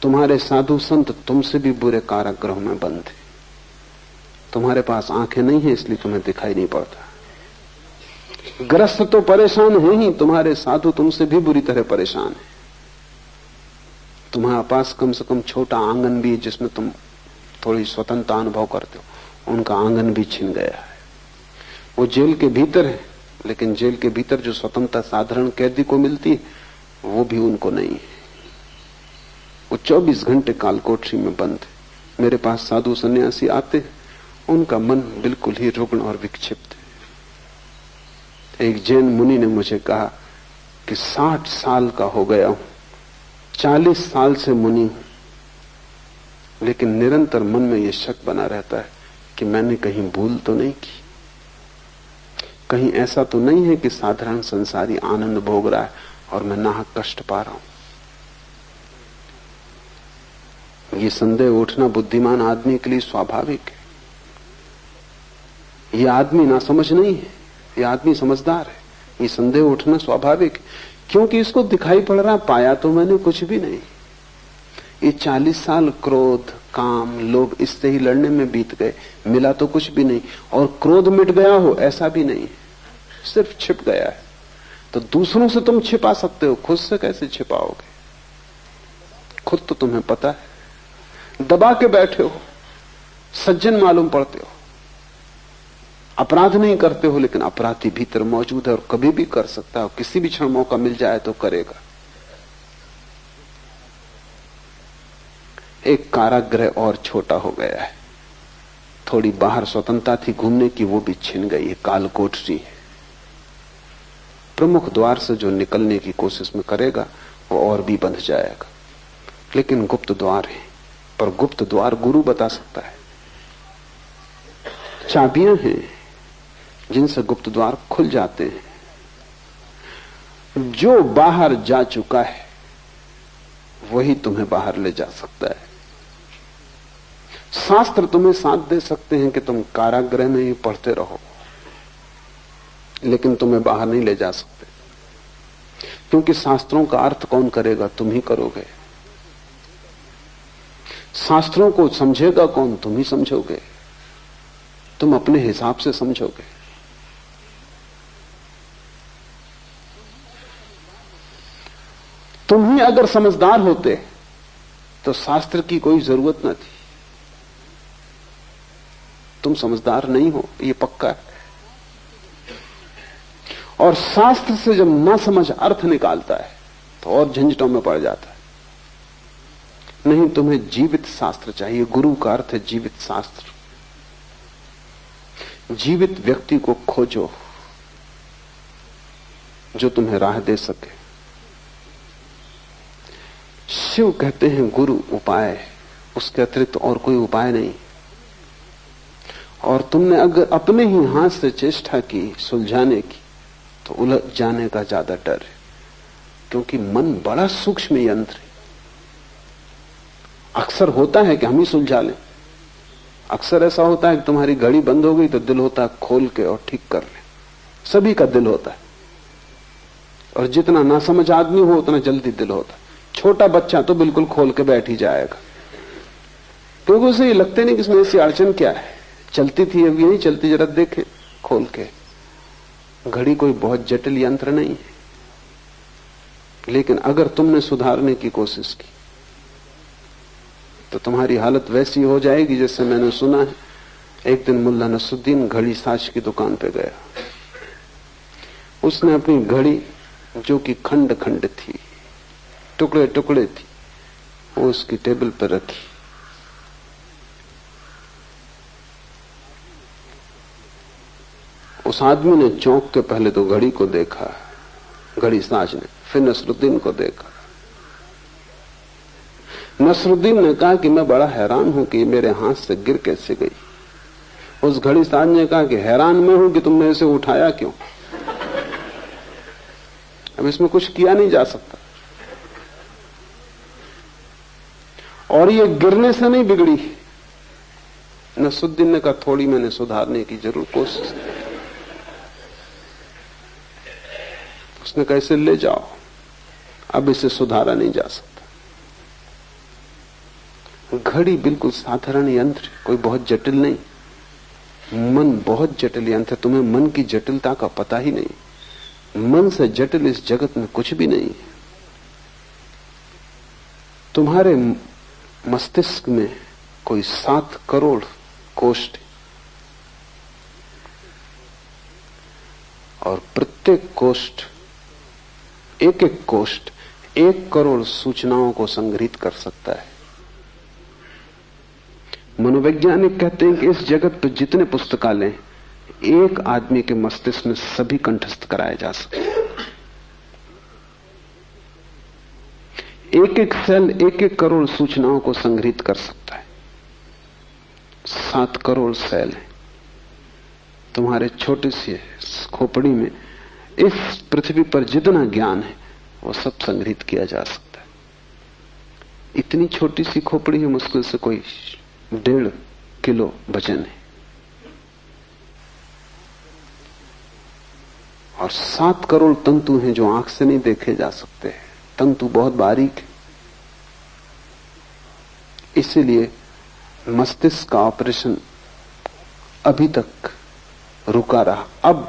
तुम्हारे साधु संत तुमसे भी बुरे कारागृहों में बंद है। तुम्हारे पास आंखें नहीं है इसलिए तुम्हें दिखाई नहीं पड़ता। ग्रस्त तो परेशान है ही, तुम्हारे साधु तुमसे भी बुरी तरह परेशान है। तुम्हारे पास कम से कम छोटा आंगन भी है जिसमें तुम थोड़ी स्वतंत्रता अनुभव करते हो, उनका आंगन भी छिन गया है। वो जेल के भीतर है लेकिन जेल के भीतर जो स्वतंत्रता साधारण कैदी को मिलती है वो भी उनको नहीं है। वो 24 घंटे कालकोठरी में बंद है। मेरे पास साधु सन्यासी आते हैं, उनका मन बिल्कुल ही रुग्ण और विक्षिप्त है। एक जैन मुनि ने मुझे कहा कि 60 साल का हो गया हूं, 40 साल से मुनि हूं, लेकिन निरंतर मन में यह शक बना रहता है कि मैंने कहीं भूल तो नहीं की, कहीं ऐसा तो नहीं है कि साधारण संसारी आनंद भोग रहा है और मैं नाहक कष्ट पा रहा हूं। ये संदेह उठना बुद्धिमान आदमी के लिए स्वाभाविक है। ये आदमी ना समझ नहीं है, ये आदमी समझदार है। ये संदेह उठना स्वाभाविक है, क्योंकि इसको दिखाई पड़ रहा, पाया तो मैंने कुछ भी नहीं। ये 40 साल क्रोध, काम, लोभ इससे ही लड़ने में बीत गए, मिला तो कुछ भी नहीं। और क्रोध मिट गया हो ऐसा भी नहीं, सिर्फ छिप गया है। तो दूसरों से तुम छिपा सकते हो, खुद से कैसे छिपाओगे? खुद तो तुम्हें पता है, दबा के बैठे हो, सज्जन मालूम पड़ते हो, अपराध नहीं करते हो, लेकिन अपराधी भीतर मौजूद है और कभी भी कर सकता है, किसी भी क्षण मौका मिल जाए तो करेगा। एक कारागृह और छोटा हो गया है, थोड़ी बाहर स्वतंत्रता थी घूमने की, वो भी छिन गई है, कालकोठरी है। प्रमुख द्वार से जो निकलने की कोशिश में करेगा वो और भी बंध जाएगा। लेकिन गुप्त द्वार है, पर गुप्त द्वार गुरु बता सकता है। चाबियां हैं जिनसे गुप्त द्वार खुल जाते हैं। जो बाहर जा चुका है वही तुम्हें बाहर ले जा सकता है। शास्त्र तुम्हें साथ दे सकते हैं कि तुम कारागृह में ही पढ़ते रहो, लेकिन तुम्हें बाहर नहीं ले जा सकते, क्योंकि शास्त्रों का अर्थ कौन करेगा? तुम ही करोगे। शास्त्रों को समझेगा कौन? तुम ही समझोगे। तुम अपने हिसाब से समझोगे। तुम ही अगर समझदार होते तो शास्त्र की कोई जरूरत न थी। तुम समझदार नहीं हो, ये पक्का है। और शास्त्र से जब ना समझ अर्थ निकालता है तो और झंझटों में पड़ जाता है। नहीं, तुम्हें जीवित शास्त्र चाहिए। गुरु का अर्थ है जीवित शास्त्र। जीवित व्यक्ति को खोजो जो तुम्हें राह दे सके। शिव कहते हैं गुरु उपाय है, उसके अतिरिक्त और कोई उपाय नहीं। और तुमने अगर अपने ही हाथ से चेष्टा की सुलझाने की तो उलझ जाने का ज्यादा डर है, क्योंकि मन बड़ा सूक्ष्म यंत्र है। अक्सर होता है कि हम ही सुलझा लें। अक्सर ऐसा होता है कि तुम्हारी घड़ी बंद हो गई तो दिल होता है खोल के और ठीक कर ले। सभी का दिल होता है, और जितना नासमझ आदमी हो उतना जल्दी दिल होता है। छोटा बच्चा तो बिल्कुल खोल के बैठ ही जाएगा, क्योंकि उसे ये लगते नहीं कि इसमें ऐसी अड़चन क्या है, चलती थी अब ये नहीं चलती, जरा देखे खोल के। घड़ी कोई बहुत जटिल यंत्र नहीं है। लेकिन अगर तुमने सुधारने की कोशिश की तो तुम्हारी हालत वैसी हो जाएगी जैसे मैंने सुना है। एक दिन मुल्ला नसरुद्दीन घड़ी साज की दुकान पे गया। उसने अपनी घड़ी, जो कि खंड खंड थी, टुकड़े टुकड़े थी, वो उसकी टेबल पर रखी। उस आदमी ने चौंक के पहले तो घड़ी को देखा, घड़ी साज ने, फिर नसरुद्दीन को देखा। नसरुद्दीन ने कहा कि मैं बड़ा हैरान हूं कि मेरे हाथ से गिर कैसे गई। उस घड़ी साज ने कहा कि हैरान मैं हूं कि तुमने इसे उठाया क्यों। अब इसमें कुछ किया नहीं जा सकता। और ये गिरने से नहीं बिगड़ी। नसरुद्दीन ने कहा थोड़ी मैंने सुधारने की जरूर कोशिश की। उसने कहा इसे ले जाओ, अब इसे सुधारा नहीं जा सकता। घड़ी बिल्कुल साधारण यंत्र, कोई बहुत जटिल नहीं। मन बहुत जटिल यंत्र है। तुम्हें मन की जटिलता का पता ही नहीं। मन से जटिल इस जगत में कुछ भी नहीं। तुम्हारे मस्तिष्क में कोई 7 करोड़ कोष्ठ, और प्रत्येक कोष्ठ, एक एक कोष्ठ 1 करोड़ सूचनाओं को संग्रहित कर सकता है। मनोवैज्ञानिक कहते हैं कि इस जगत पर जितने पुस्तकालय एक आदमी के मस्तिष्क में सभी कंठस्थ कराए जा सकते हैं। एक एक सेल 1-1 करोड़ सूचनाओं को संग्रहित कर सकता है। 7 करोड़ सेल हैं तुम्हारे छोटे से खोपड़ी में। इस पृथ्वी पर जितना ज्ञान है वो सब संग्रहित किया जा सकता है। इतनी छोटी सी खोपड़ी है, मुश्किल से कोई 1.5 किलो वजन है। और 7 करोड़ तंतु हैं जो आंख से नहीं देखे जा सकते। तंतु बहुत बारीक है, इसीलिए मस्तिष्क का ऑपरेशन अभी तक रुका रहा। अब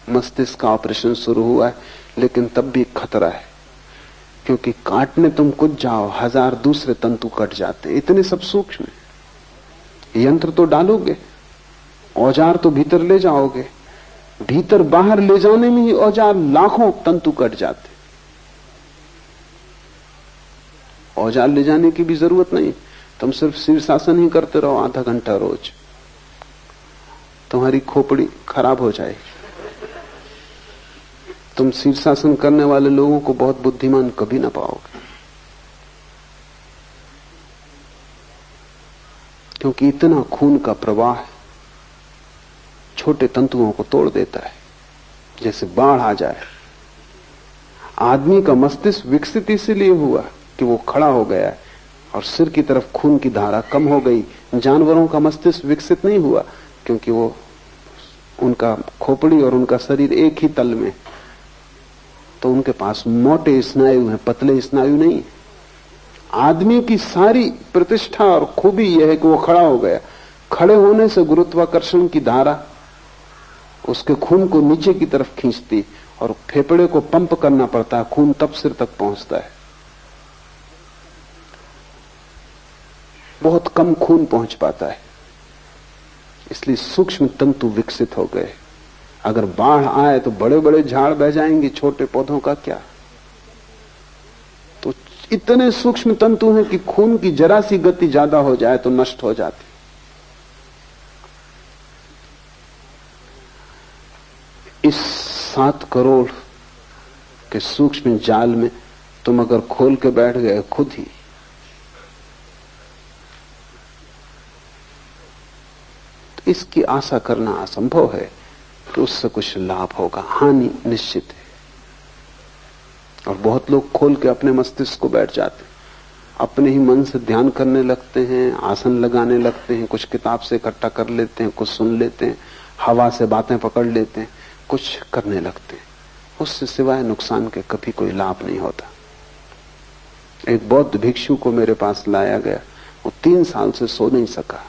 मस्तिष्क का ऑपरेशन शुरू हुआ है, लेकिन तब भी खतरा है, क्योंकि काटने तुम कुछ जाओ 1000 दूसरे तंतु कट जाते हैं। इतने सब सूक्ष्म है। यंत्र तो डालोगे, औजार तो भीतर ले जाओगे, भीतर बाहर ले जाने में ही औजार लाखों तंतु कट जाते। औजार ले जाने की भी जरूरत नहीं, तुम सिर्फ शीर्षासन ही करते रहो आधा घंटा रोज, तुम्हारी खोपड़ी खराब हो जाएगी। तुम शीर्षासन करने वाले लोगों को बहुत बुद्धिमान कभी ना पाओगे, क्योंकि इतना खून का प्रवाह छोटे तंतुओं को तोड़ देता है, जैसे बाढ़ आ जाए। आदमी का मस्तिष्क विकसित इसलिए हुआ कि वो खड़ा हो गया है और सिर की तरफ खून की धारा कम हो गई। जानवरों का मस्तिष्क विकसित नहीं हुआ, क्योंकि वो उनका खोपड़ी और उनका शरीर एक ही तल में, तो उनके पास मोटे स्नायु हैं, पतले स्नायु नहीं। आदमी की सारी प्रतिष्ठा और खूबी यह है कि वो खड़ा हो गया। खड़े होने से गुरुत्वाकर्षण की धारा उसके खून को नीचे की तरफ खींचती और फेफड़े को पंप करना पड़ता है, खून तब सिर तक पहुंचता है। बहुत कम खून पहुंच पाता है, इसलिए सूक्ष्म तंतु विकसित हो गए। अगर बाढ़ आए तो बड़े बड़े झाड़ बह जाएंगे, छोटे पौधों का क्या। तो इतने सूक्ष्म तंतु हैं कि खून की जरा सी गति ज्यादा हो जाए तो नष्ट हो जाती। इस 7 करोड़ के सूक्ष्म जाल में तुम अगर खोल के बैठ गए खुद ही, तो इसकी आशा करना असंभव है कि उससे कुछ लाभ होगा। हानि निश्चित है। और बहुत लोग खोल के अपने मस्तिष्क को बैठ जाते, अपने ही मन से ध्यान करने लगते हैं, आसन लगाने लगते हैं, कुछ किताब से इकट्ठा कर लेते हैं, कुछ सुन लेते हैं, हवा से बातें पकड़ लेते हैं, कुछ करने लगते हैं। उससे सिवाय नुकसान के कभी कोई लाभ नहीं होता। एक बौद्ध भिक्षु को मेरे पास लाया गया, वो 3 साल से सो नहीं सका।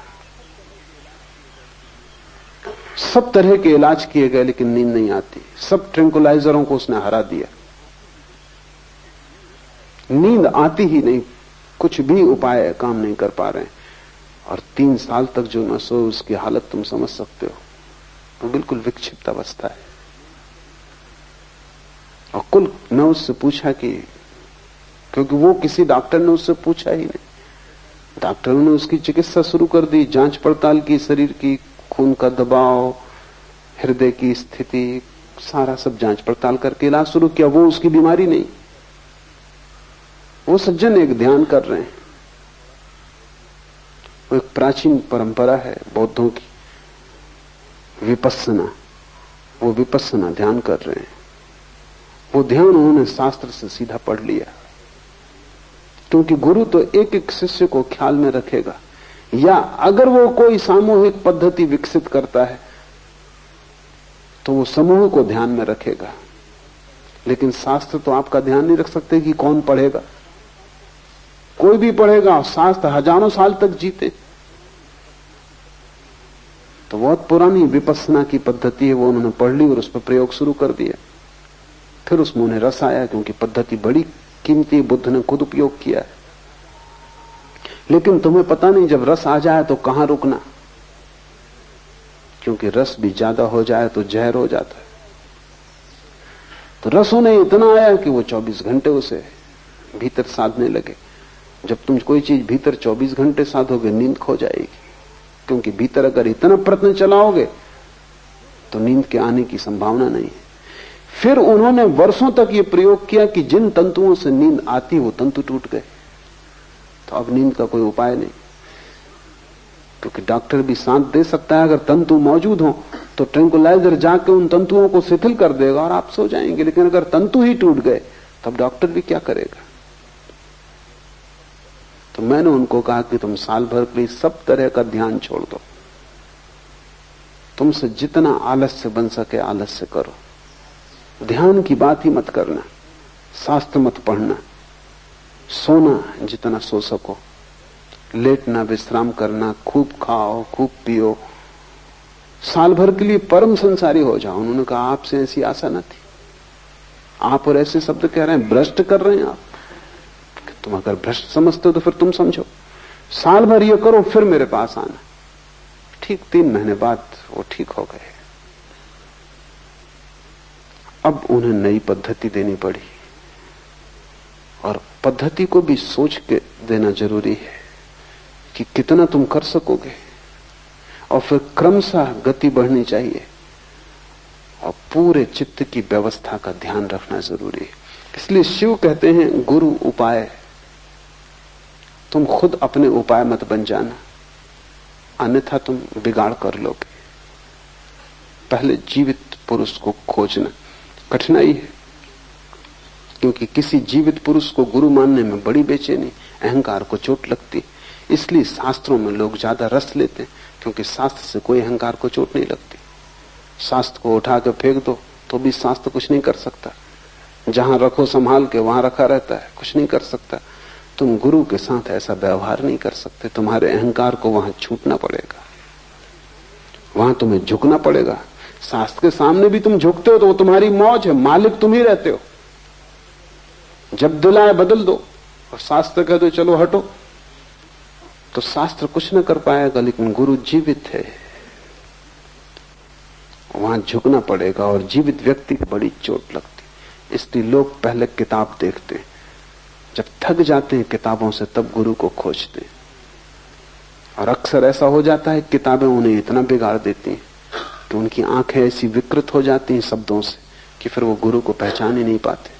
सब तरह के इलाज किए गए लेकिन नींद नहीं आती। सब ट्रैंकुलाइजरों को उसने हरा दिया, नींद आती ही नहीं, कुछ भी उपाय काम नहीं कर पा रहे हैं। और 3 साल तक जो न सो, उसकी हालत तुम समझ सकते हो। वो बिल्कुल विक्षिप्त अवस्था है। और कुल मैं उससे पूछा कि, क्योंकि वो किसी डॉक्टर ने उससे पूछा ही नहीं, डॉक्टरों ने उसकी चिकित्सा शुरू कर दी, जांच पड़ताल की, शरीर की खून का दबाव, हृदय की स्थिति, सारा सब जांच पड़ताल करके इलाज शुरू किया। वो उसकी बीमारी नहीं। वो सज्जन एक ध्यान कर रहे हैं। वो एक प्राचीन परंपरा है बौद्धों की, विपस्सना। वो विपस्सना ध्यान कर रहे हैं। वो ध्यान उन्होंने शास्त्र से सीधा पढ़ लिया, क्योंकि गुरु तो एक एक शिष्य को ख्याल में रखेगा, या अगर वो कोई सामूहिक पद्धति विकसित करता है तो वो समूह को ध्यान में रखेगा। लेकिन शास्त्र तो आपका ध्यान नहीं रख सकते कि कौन पढ़ेगा। कोई भी पढ़ेगा, शास्त्र हजारों साल तक जीते। तो बहुत पुरानी विपस्सना की पद्धति है, वो उन्होंने पढ़ ली और उस पर प्रयोग शुरू कर दिया। फिर उसमें उन्हें रस आया, क्योंकि पद्धति बड़ी कीमती, बुद्ध ने खुद उपयोग किया है। लेकिन तुम्हें पता नहीं जब रस आ जाए तो कहां रुकना, क्योंकि रस भी ज्यादा हो जाए तो जहर हो जाता है। तो रस उन्हें इतना आया कि वो 24 घंटे उसे भीतर साधने लगे। जब तुम कोई चीज भीतर 24 घंटे साधोगे, नींद खो जाएगी, क्योंकि भीतर अगर इतना प्रयत्न चलाओगे तो नींद के आने की संभावना नहीं है। फिर उन्होंने वर्षों तक ये प्रयोग किया कि जिन तंतुओं से नींद आती वो तंतु टूट गए। तो अब नींद का कोई उपाय नहीं, क्योंकि डॉक्टर भी साथ दे सकता है। अगर तंतु मौजूद हो तो ट्रैंकुलाइजर जाके उन तंतुओं को शिथिल कर देगा और आप सो जाएंगे। लेकिन अगर तंतु ही टूट गए तब डॉक्टर भी क्या करेगा। तो मैंने उनको कहा कि तुम साल भर के लिए सब तरह का ध्यान छोड़ दो, तुमसे जितना आलस्य बन सके आलस्य करो, ध्यान की बात ही मत करना, शास्त्र मत पढ़ना, सोना जितना सो सको, लेटना, विश्राम करना, खूब खाओ, खूब पियो, साल भर के लिए परम संसारी हो जाओ। उन्होंने कहा आपसे ऐसी आशा न थी। आप और ऐसे शब्द कह रहे हैं, भ्रष्ट कर रहे हैं आप। तुम अगर भ्रष्ट समझते हो तो फिर तुम समझो, साल भर ये करो फिर मेरे पास आना। ठीक 3 महीने बाद वो ठीक हो गए। अब उन्हें नई पद्धति देनी पड़ी, और पद्धति को भी सोच के देना जरूरी है कि कितना तुम कर सकोगे, और फिर क्रमशः गति बढ़नी चाहिए, और पूरे चित्त की व्यवस्था का ध्यान रखना जरूरी है। इसलिए शिव कहते हैं गुरु उपाय। तुम खुद अपने उपाय मत बन जाना, अन्यथा तुम बिगाड़ कर लोगे। पहले जीवित पुरुष को खोजना कठिनाई है, क्योंकि किसी जीवित पुरुष को गुरु मानने में बड़ी बेचैनी, अहंकार को चोट लगती। इसलिए शास्त्रों में लोग ज्यादा रस लेते हैं, क्योंकि शास्त्र से कोई अहंकार को चोट नहीं लगती। शास्त्र को उठा के फेंक दो तो भी शास्त्र कुछ नहीं कर सकता। जहां रखो संभाल के वहां रखा रहता है, कुछ नहीं कर सकता। तुम गुरु के साथ ऐसा व्यवहार नहीं कर सकते। तुम्हारे अहंकार को वहां छूटना पड़ेगा, वहां तुम्हें झुकना पड़ेगा। शास्त्र के सामने भी तुम झुकते हो तो वो तुम्हारी मौज है, मालिक तुम ही रहते हो। जब दिल आए बदल दो, और शास्त्र कह दो चलो हटो, तो शास्त्र कुछ न कर पाएगा। लेकिन गुरु जीवित है, वहां झुकना पड़ेगा, और जीवित व्यक्ति को बड़ी चोट लगती। इसलिए लोग पहले किताब देखते हैं, जब थक जाते हैं किताबों से तब गुरु को खोजते हैं। और अक्सर ऐसा हो जाता है किताबें उन्हें इतना बिगाड़ देती हैं कि उनकी आंखें ऐसी विकृत हो जाती हैं शब्दों से कि फिर वो गुरु को पहचान ही नहीं पाते।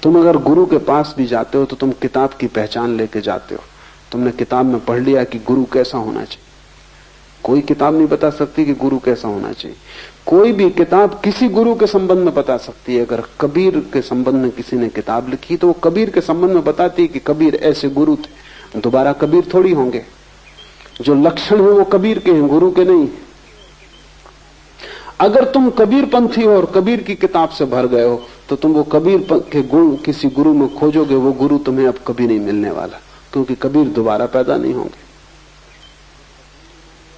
तुम अगर गुरु के पास भी जाते हो तो तुम किताब की पहचान लेके जाते हो। तुमने किताब में पढ़ लिया कि गुरु कैसा होना चाहिए। कोई किताब नहीं बता सकती कि गुरु कैसा होना चाहिए। कोई भी किताब किसी गुरु के संबंध में बता सकती है। अगर कबीर के संबंध में किसी ने किताब लिखी तो वो कबीर के संबंध में बताती है कि कबीर ऐसे गुरु थे। दोबारा कबीर थोड़ी होंगे। जो लक्षण है वो कबीर के हैं, गुरु के नहीं। अगर तुम कबीर पंथी हो और कबीर की किताब से भर गए हो तो तुम वो कबीर के गुण किसी गुरु में खोजोगे, वो गुरु तुम्हें अब कभी नहीं मिलने वाला, क्योंकि कबीर दोबारा पैदा नहीं होंगे।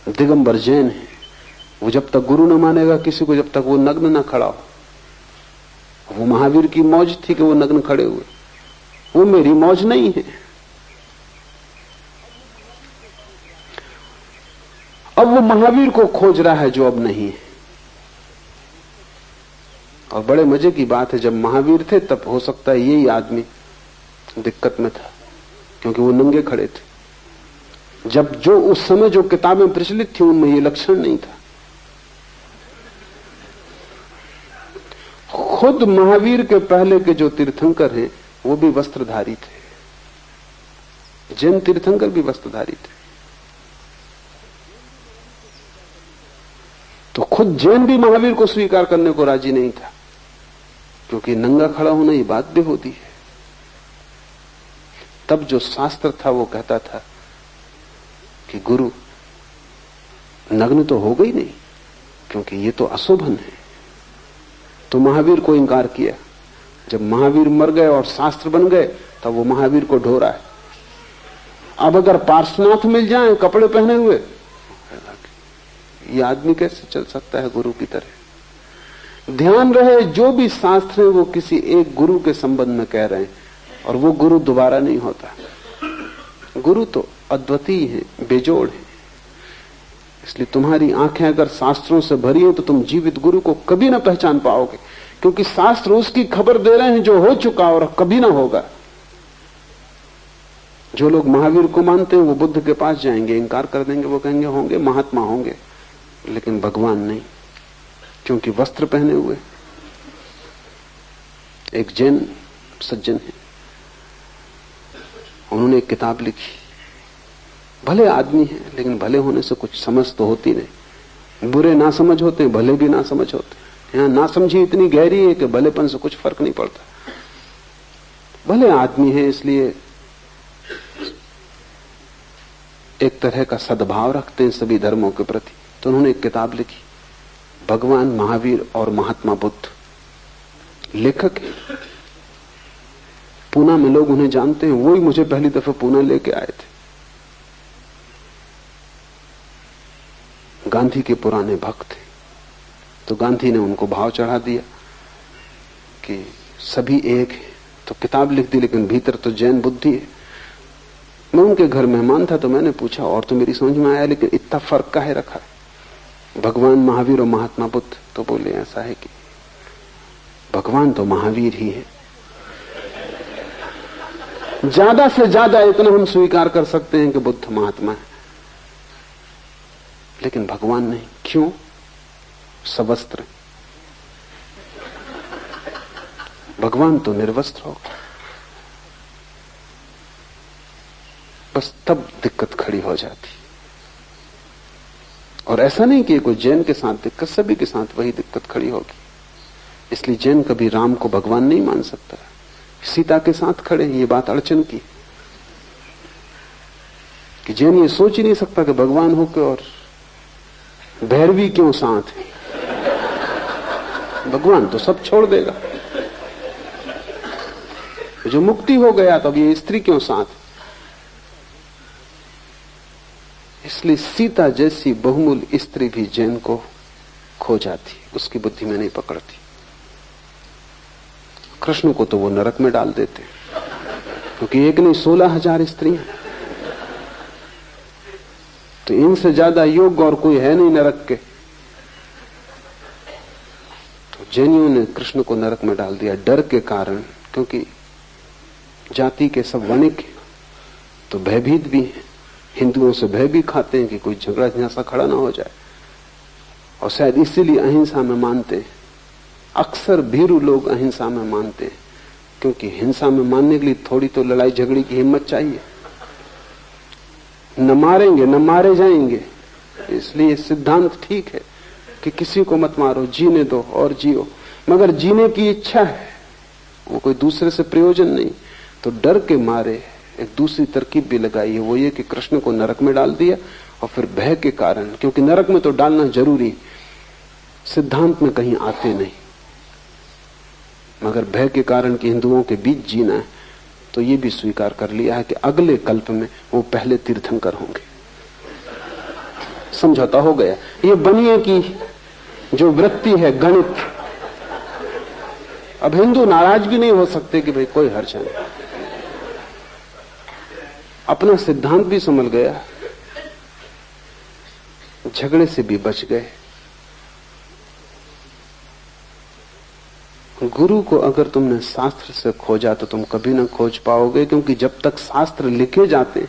दिगंबर जैन है, वो जब तक गुरु न मानेगा किसी को, जब तक वो नग्न न खड़ा हो। वो महावीर की मौज थी कि वो नग्न खड़े हुए, वो मेरी मौज नहीं है। अब वो महावीर को खोज रहा है जो अब नहीं है। और बड़े मजे की बात है, जब महावीर थे तब हो सकता है यही आदमी दिक्कत में था, क्योंकि वो नंगे खड़े थे। जब जो उस समय जो किताबें प्रचलित थी उनमें ये लक्षण नहीं था। खुद महावीर के पहले के जो तीर्थंकर हैं वो भी वस्त्रधारी थे। जैन तीर्थंकर भी वस्त्रधारी थे। तो खुद जैन भी महावीर को स्वीकार करने को राजी नहीं था, क्योंकि नंगा खड़ा होना ये बात बेहूदी है। तब जो शास्त्र था वो कहता था कि गुरु नग्न तो हो गई नहीं, क्योंकि ये तो अशोभन है। तो महावीर को इंकार किया। जब महावीर मर गए और शास्त्र बन गए तब वो महावीर को ढो रहा है। अब अगर पार्श्वनाथ मिल जाए कपड़े पहने हुए, ये आदमी कैसे चल सकता है गुरु की तरह। ध्यान रहे, जो भी शास्त्र है वो किसी एक गुरु के संबंध में कह रहे हैं, और वो गुरु दोबारा नहीं होता। गुरु तो अद्वितीय है, बेजोड़ है। इसलिए तुम्हारी आंखें अगर शास्त्रों से भरी है तो तुम जीवित गुरु को कभी ना पहचान पाओगे, क्योंकि शास्त्र उसकी खबर दे रहे हैं जो हो चुका और कभी ना होगा। जो लोग महावीर को मानते हैं वो बुद्ध के पास जाएंगे, इंकार कर देंगे, वो कहेंगे होंगे महात्मा होंगे, लेकिन भगवान नहीं, क्योंकि वस्त्र पहने हुए। एक जैन सज्जन है, उन्होंने एक किताब लिखी। भले आदमी है, लेकिन भले होने से कुछ समझ तो होती नहीं। बुरे ना समझ होते, भले भी ना समझ होते। यहां ना समझी इतनी गहरी है कि भलेपन से कुछ फर्क नहीं पड़ता। भले आदमी है, इसलिए एक तरह का सद्भाव रखते हैं सभी धर्मों के प्रति। तो उन्होंने एक किताब लिखी, भगवान महावीर और महात्मा बुद्ध। लेखक है, पूना में लोग उन्हें जानते हैं। वही मुझे पहली दफा पूना लेके आए थे। गांधी के पुराने भक्त थे, तो गांधी ने उनको भाव चढ़ा दिया कि सभी एक है, तो किताब लिख दी, लेकिन भीतर तो जैन बुद्धि है। मैं उनके घर मेहमान था, तो मैंने पूछा, और तो मेरी समझ में आया, लेकिन इतना फर्क काहे रखा है भगवान महावीर और महात्मा बुद्ध? तो बोले ऐसा है कि भगवान तो महावीर ही है, ज्यादा से ज्यादा इतना हम स्वीकार कर सकते हैं कि बुद्ध महात्मा है, लेकिन भगवान नहीं। क्यों? सवस्त्र, भगवान तो निर्वस्त्र होगा। बस तब दिक्कत खड़ी हो जाती। और ऐसा नहीं कि कोई जैन के साथ दिक्कत, सभी के साथ वही दिक्कत खड़ी होगी। इसलिए जैन कभी राम को भगवान नहीं मान सकता। सीता के साथ खड़े, ये बात अड़चन की कि जैन ये सोच ही नहीं सकता कि भगवान हो के और भैरवी क्यों साथ है। भगवान तो सब छोड़ देगा, जो मुक्ति हो गया तो अब ये स्त्री क्यों साथ? इसलिए सीता जैसी बहुमूल्य स्त्री भी जैन को खो जाती, उसकी बुद्धि में नहीं पकड़ती। कृष्ण को तो वो नरक में डाल देते, क्योंकि एक नहीं 16,000 स्त्रियां, तो इनसे ज्यादा योग्य और कोई है नहीं नरक के। तो जैनियों ने कृष्ण को नरक में डाल दिया डर के कारण, क्योंकि जाति के सब वणिक तो भयभीत भी हैं, हिंदुओं से भय भी खाते हैं कि कोई झगड़ा झांसा खड़ा ना हो जाए, और शायद इसीलिए अहिंसा में मानते हैं। अक्सर भीरू लोग अहिंसा में मानते हैं, क्योंकि हिंसा में मानने के लिए थोड़ी तो लड़ाई झगड़े की हिम्मत चाहिए। न मारेंगे न मारे जाएंगे, इसलिए सिद्धांत ठीक है कि किसी को मत मारो, जीने दो और जियो। मगर जीने की इच्छा है, वो कोई दूसरे से प्रयोजन नहीं। तो डर के मारे एक दूसरी तरकीब भी लगाई है, वो ये कि कृष्ण को नरक में डाल दिया, और फिर भय के कारण, क्योंकि नरक में तो डालना जरूरी, सिद्धांत में कहीं आते नहीं, मगर भय के कारण कि हिंदुओं के बीच जीना है, तो ये भी स्वीकार कर लिया है कि अगले कल्प में वो पहले तीर्थंकर होंगे। समझौता हो गया। ये बनिए की जो वृत्ति है गणित, अब हिंदू नाराज भी नहीं हो सकते कि भाई कोई हर्ज नहीं, अपना सिद्धांत भी संभल गया, झगड़े से भी बच गए। गुरु को अगर तुमने शास्त्र से खोजा तो तुम कभी ना खोज पाओगे, क्योंकि जब तक शास्त्र लिखे जाते हैं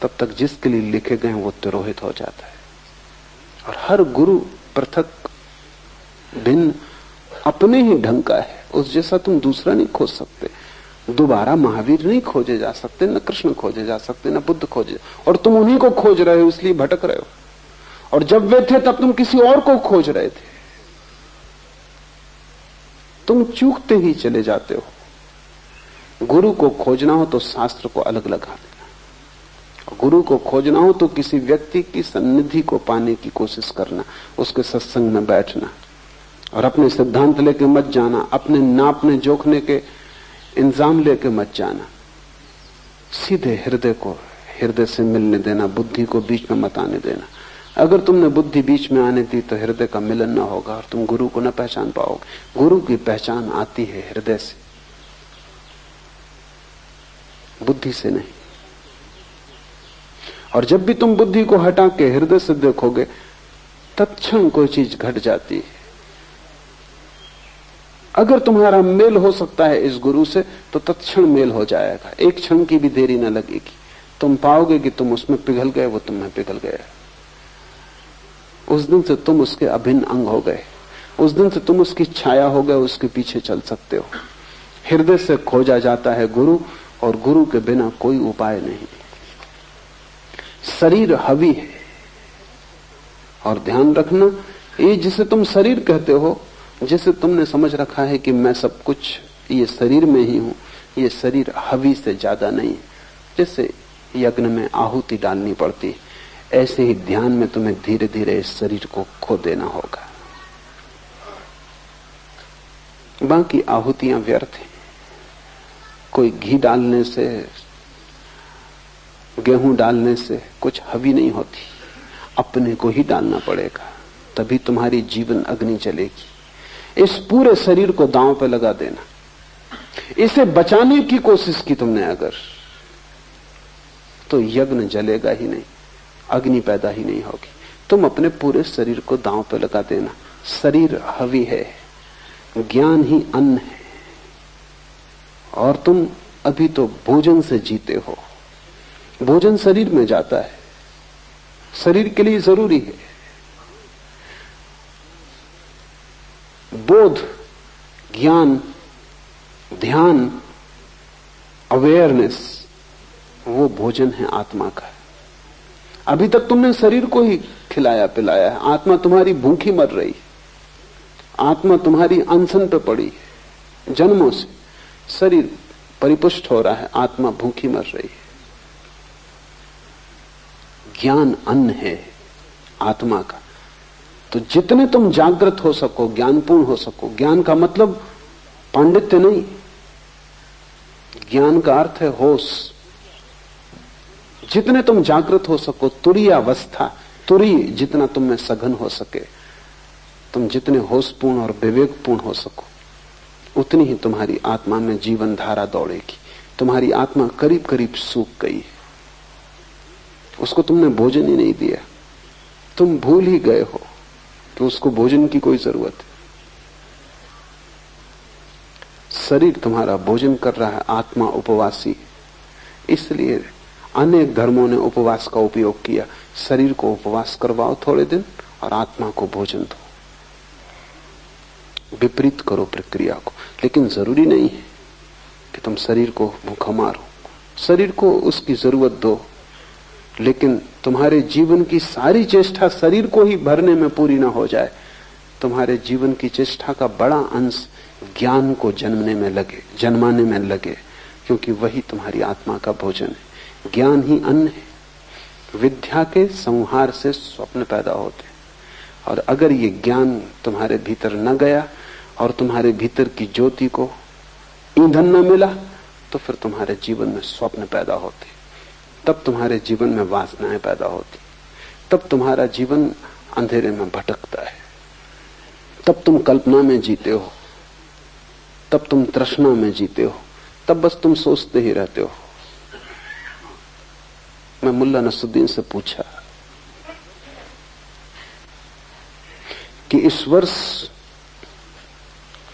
तब तक जिसके लिए लिखे गए वो तिरोहित हो जाता है। और हर गुरु पृथक भिन्न अपने ही ढंग का है, उस जैसा तुम दूसरा नहीं खोज सकते। दोबारा महावीर नहीं खोजे जा सकते, न कृष्ण खोजे जा सकते, न बुद्ध खोजे, और तुम उन्हीं को खोज रहे हो, इसलिए भटक रहे हो। और जब वे थे तब तुम किसी और को खोज रहे थे, तुम चूकते ही चले जाते हो। गुरु को खोजना हो तो शास्त्र को अलग लगा देना, गुरु को खोजना हो तो किसी व्यक्ति की सन्निधि को पाने की कोशिश करना, उसके सत्संग में बैठना, और अपने सिद्धांत लेके मत जाना, अपने नापने जोखने के इंजाम लेके मत जाना। सीधे हृदय को हृदय से मिलने देना, बुद्धि को बीच में मत आने देना। अगर तुमने बुद्धि बीच में आने दी तो हृदय का मिलन ना होगा और तुम गुरु को न पहचान पाओगे। गुरु की पहचान आती है हृदय से, बुद्धि से नहीं। और जब भी तुम बुद्धि को हटा के हृदय से देखोगे, तत्क्षण कोई चीज घट जाती है। अगर तुम्हारा मेल हो सकता है इस गुरु से तो तत्क्षण मेल हो जाएगा, एक क्षण की भी देरी न लगेगी। तुम पाओगे कि तुम उसमें पिघल गए, वो तुम्हें पिघल गया। उस दिन से तुम उसके अभिन्न अंग हो गए, उस दिन से तुम उसकी छाया हो गए, उसके पीछे चल सकते हो। हृदय से खोजा जाता है गुरु, और गुरु के बिना कोई उपाय नहीं। शरीर हवी है, और ध्यान रखना, ये जिसे तुम शरीर कहते हो, जिसे तुमने समझ रखा है कि मैं सब कुछ ये शरीर में ही हूं, ये शरीर हवी से ज्यादा नहीं। जैसे यज्ञ में आहुति डालनी पड़ती, ऐसे ही ध्यान में तुम्हें धीरे धीरे इस शरीर को खो देना होगा। बाकी आहुतियां व्यर्थ हैं। कोई घी डालने से, गेहूं डालने से कुछ हवी नहीं होती, अपने को ही डालना पड़ेगा, तभी तुम्हारी जीवन अग्नि चलेगी। इस पूरे शरीर को दांव पे लगा देना, इसे बचाने की कोशिश की तुमने अगर, तो यज्ञ जलेगा ही नहीं, अग्नि पैदा ही नहीं होगी। तुम अपने पूरे शरीर को दांव पे लगा देना। शरीर हवी है, ज्ञान ही अन्न है, और तुम अभी तो भोजन से जीते हो। भोजन शरीर में जाता है, शरीर के लिए जरूरी है। बोध, ज्ञान, ध्यान, अवेयरनेस, वो भोजन है आत्मा का। अभी तक तुमने शरीर को ही खिलाया पिलाया है, आत्मा तुम्हारी भूखी मर रही है, आत्मा तुम्हारी अनशन पे पड़ी है। जन्मों से शरीर परिपुष्ट हो रहा है, आत्मा भूखी मर रही है। ज्ञान अन्न है आत्मा का। तो जितने तुम जागृत हो सको, ज्ञानपूर्ण हो सको, ज्ञान का मतलब पांडित्य नहीं, ज्ञान का अर्थ है होश। जितने तुम जागृत हो सको, तुरीय अवस्था, तुरीय जितना तुम में सघन हो सके, तुम जितने होशपूर्ण और विवेकपूर्ण हो सको, उतनी ही तुम्हारी आत्मा में जीवन धारा दौड़ेगी। तुम्हारी आत्मा करीब करीब सूख गई है, उसको तुमने भोजन ही नहीं दिया, तुम भूल ही गए हो कि उसको भोजन की कोई जरूरत है। शरीर तुम्हारा भोजन कर रहा है, आत्मा उपवासी। इसलिए अनेक धर्मों ने उपवास का उपयोग किया। शरीर को उपवास करवाओ थोड़े दिन और आत्मा को भोजन दो, विपरीत करो प्रक्रिया को। लेकिन जरूरी नहीं है कि तुम शरीर को भूखा मारो, शरीर को उसकी जरूरत दो, लेकिन तुम्हारे जीवन की सारी चेष्टा शरीर को ही भरने में पूरी ना हो जाए। तुम्हारे जीवन की चेष्टा का बड़ा अंश ज्ञान को जन्माने में लगे, क्योंकि वही तुम्हारी आत्मा का भोजन है। ज्ञान ही अन्न है। विद्या के संहार से स्वप्न पैदा होते हैं, और अगर ये ज्ञान तुम्हारे भीतर न गया और तुम्हारे भीतर की ज्योति को ईंधन न मिला, तो फिर तुम्हारे जीवन में स्वप्न पैदा होते, तब तुम्हारे जीवन में वासनाएं पैदा होती, तब तुम्हारा जीवन अंधेरे में भटकता है, तब तुम कल्पना में जीते हो, तब तुम तृष्णा में जीते हो, तब बस तुम सोचते ही रहते हो। मैं मुल्ला नसरुद्दीन से पूछा कि इस वर्ष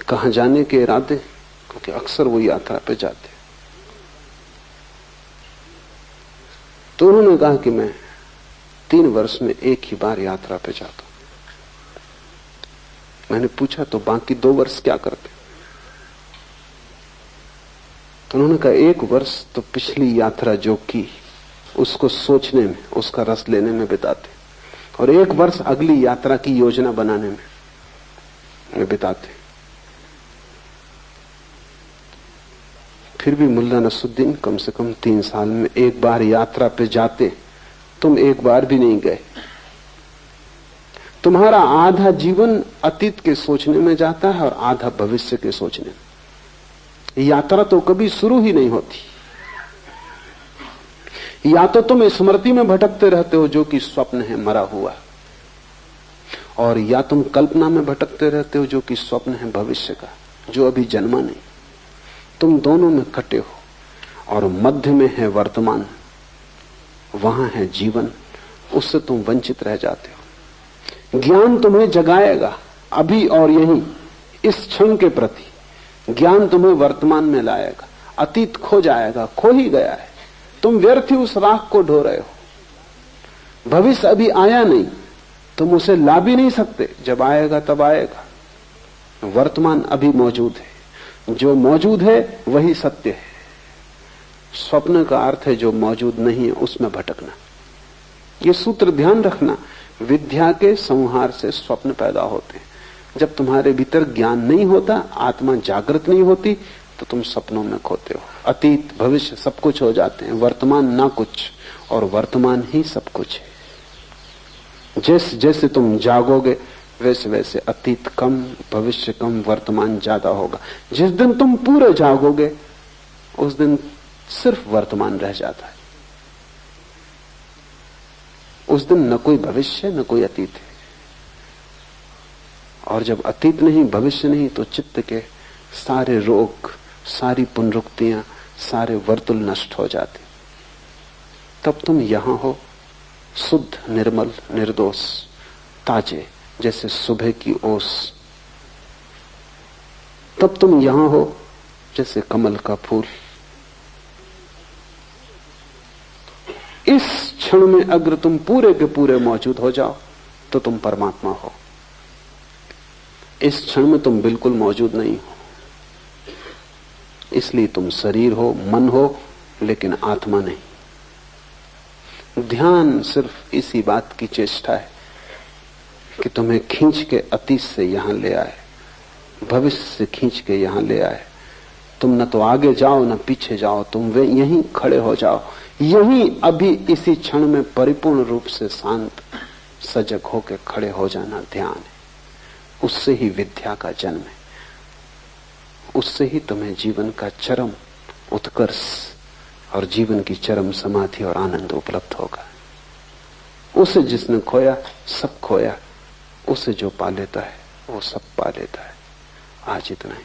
कहां जाने के इरादे, क्योंकि अक्सर वो यात्रा पे जाते, तो उन्होंने कहा कि मैं 3 वर्ष में एक ही बार यात्रा पे जाता हूं। मैंने पूछा तो बाकी 2 वर्ष क्या करते? तो उन्होंने कहा 1 वर्ष तो पिछली यात्रा जो की उसको सोचने में, उसका रस लेने में बिताते, और 1 वर्ष अगली यात्रा की योजना बनाने में बिताते। फिर भी मुल्ला नसरुद्दीन कम से कम 3 साल में 1 बार यात्रा पे जाते, तुम 1 बार भी नहीं गए। तुम्हारा आधा जीवन अतीत के सोचने में जाता है और आधा भविष्य के सोचने में। यात्रा तो कभी शुरू ही नहीं होती। या तो तुम स्मृति में भटकते रहते हो जो कि स्वप्न है मरा हुआ, और या तुम कल्पना में भटकते रहते हो जो कि स्वप्न है भविष्य का, जो अभी जन्मा नहीं। तुम दोनों में कटे हो, और मध्य में है वर्तमान, वहां है जीवन, उससे तुम वंचित रह जाते हो। ज्ञान तुम्हें जगाएगा अभी और यहीं, इस क्षण के प्रति। ज्ञान तुम्हें वर्तमान में लाएगा, अतीत खो जाएगा, खो ही गया है, तुम व्यर्थ ही उस राख को ढो रहे हो। भविष्य अभी आया नहीं, तुम उसे ला भी नहीं सकते, जब आएगा तब आएगा। वर्तमान अभी मौजूद है, जो मौजूद है वही सत्य है। स्वप्न का अर्थ है जो मौजूद नहीं है उसमें भटकना। ये सूत्र ध्यान रखना। विद्या के संहार से स्वप्न पैदा होते हैं। जब तुम्हारे भीतर ज्ञान नहीं होता, आत्मा जागृत नहीं होती, तो तुम सपनों में खोते हो। अतीत भविष्य सब कुछ हो जाते हैं, वर्तमान ना कुछ, और वर्तमान ही सब कुछ है। जैसे जैसे तुम जागोगे वैसे वैसे अतीत कम, भविष्य कम, वर्तमान ज्यादा होगा। जिस दिन तुम पूरे जागोगे उस दिन सिर्फ वर्तमान रह जाता है। उस दिन न कोई भविष्य न कोई अतीत है। और जब अतीत नहीं भविष्य नहीं तो चित्त के सारे रोग, सारी पुनरुक्तियां, सारे वर्तुल नष्ट हो जाते। तब तुम यहां हो शुद्ध, निर्मल, निर्दोष, ताजे जैसे सुबह की ओस। तब तुम यहां हो जैसे कमल का फूल। इस क्षण में अगर तुम पूरे के पूरे मौजूद हो जाओ तो तुम परमात्मा हो। इस क्षण में तुम बिल्कुल मौजूद नहीं हो, इसलिए तुम शरीर हो, मन हो, लेकिन आत्मा नहीं। ध्यान सिर्फ इसी बात की चेष्टा है कि तुम्हें खींच के अतीत से यहां ले आए, भविष्य से खींच के यहां ले आए। तुम न तो आगे जाओ न पीछे जाओ, तुम वे यहीं खड़े हो जाओ। यहीं अभी इसी क्षण में परिपूर्ण रूप से शांत सजग होकर खड़े हो जाना ध्यान है। उससे ही विद्या का जन्म है, उससे ही तुम्हें जीवन का चरम उत्कर्ष और जीवन की चरम समाधि और आनंद उपलब्ध होगा। उसे जिसने खोया सब खोया, उसे जो पा लेता है वो सब पा लेता है। आज इतना ही।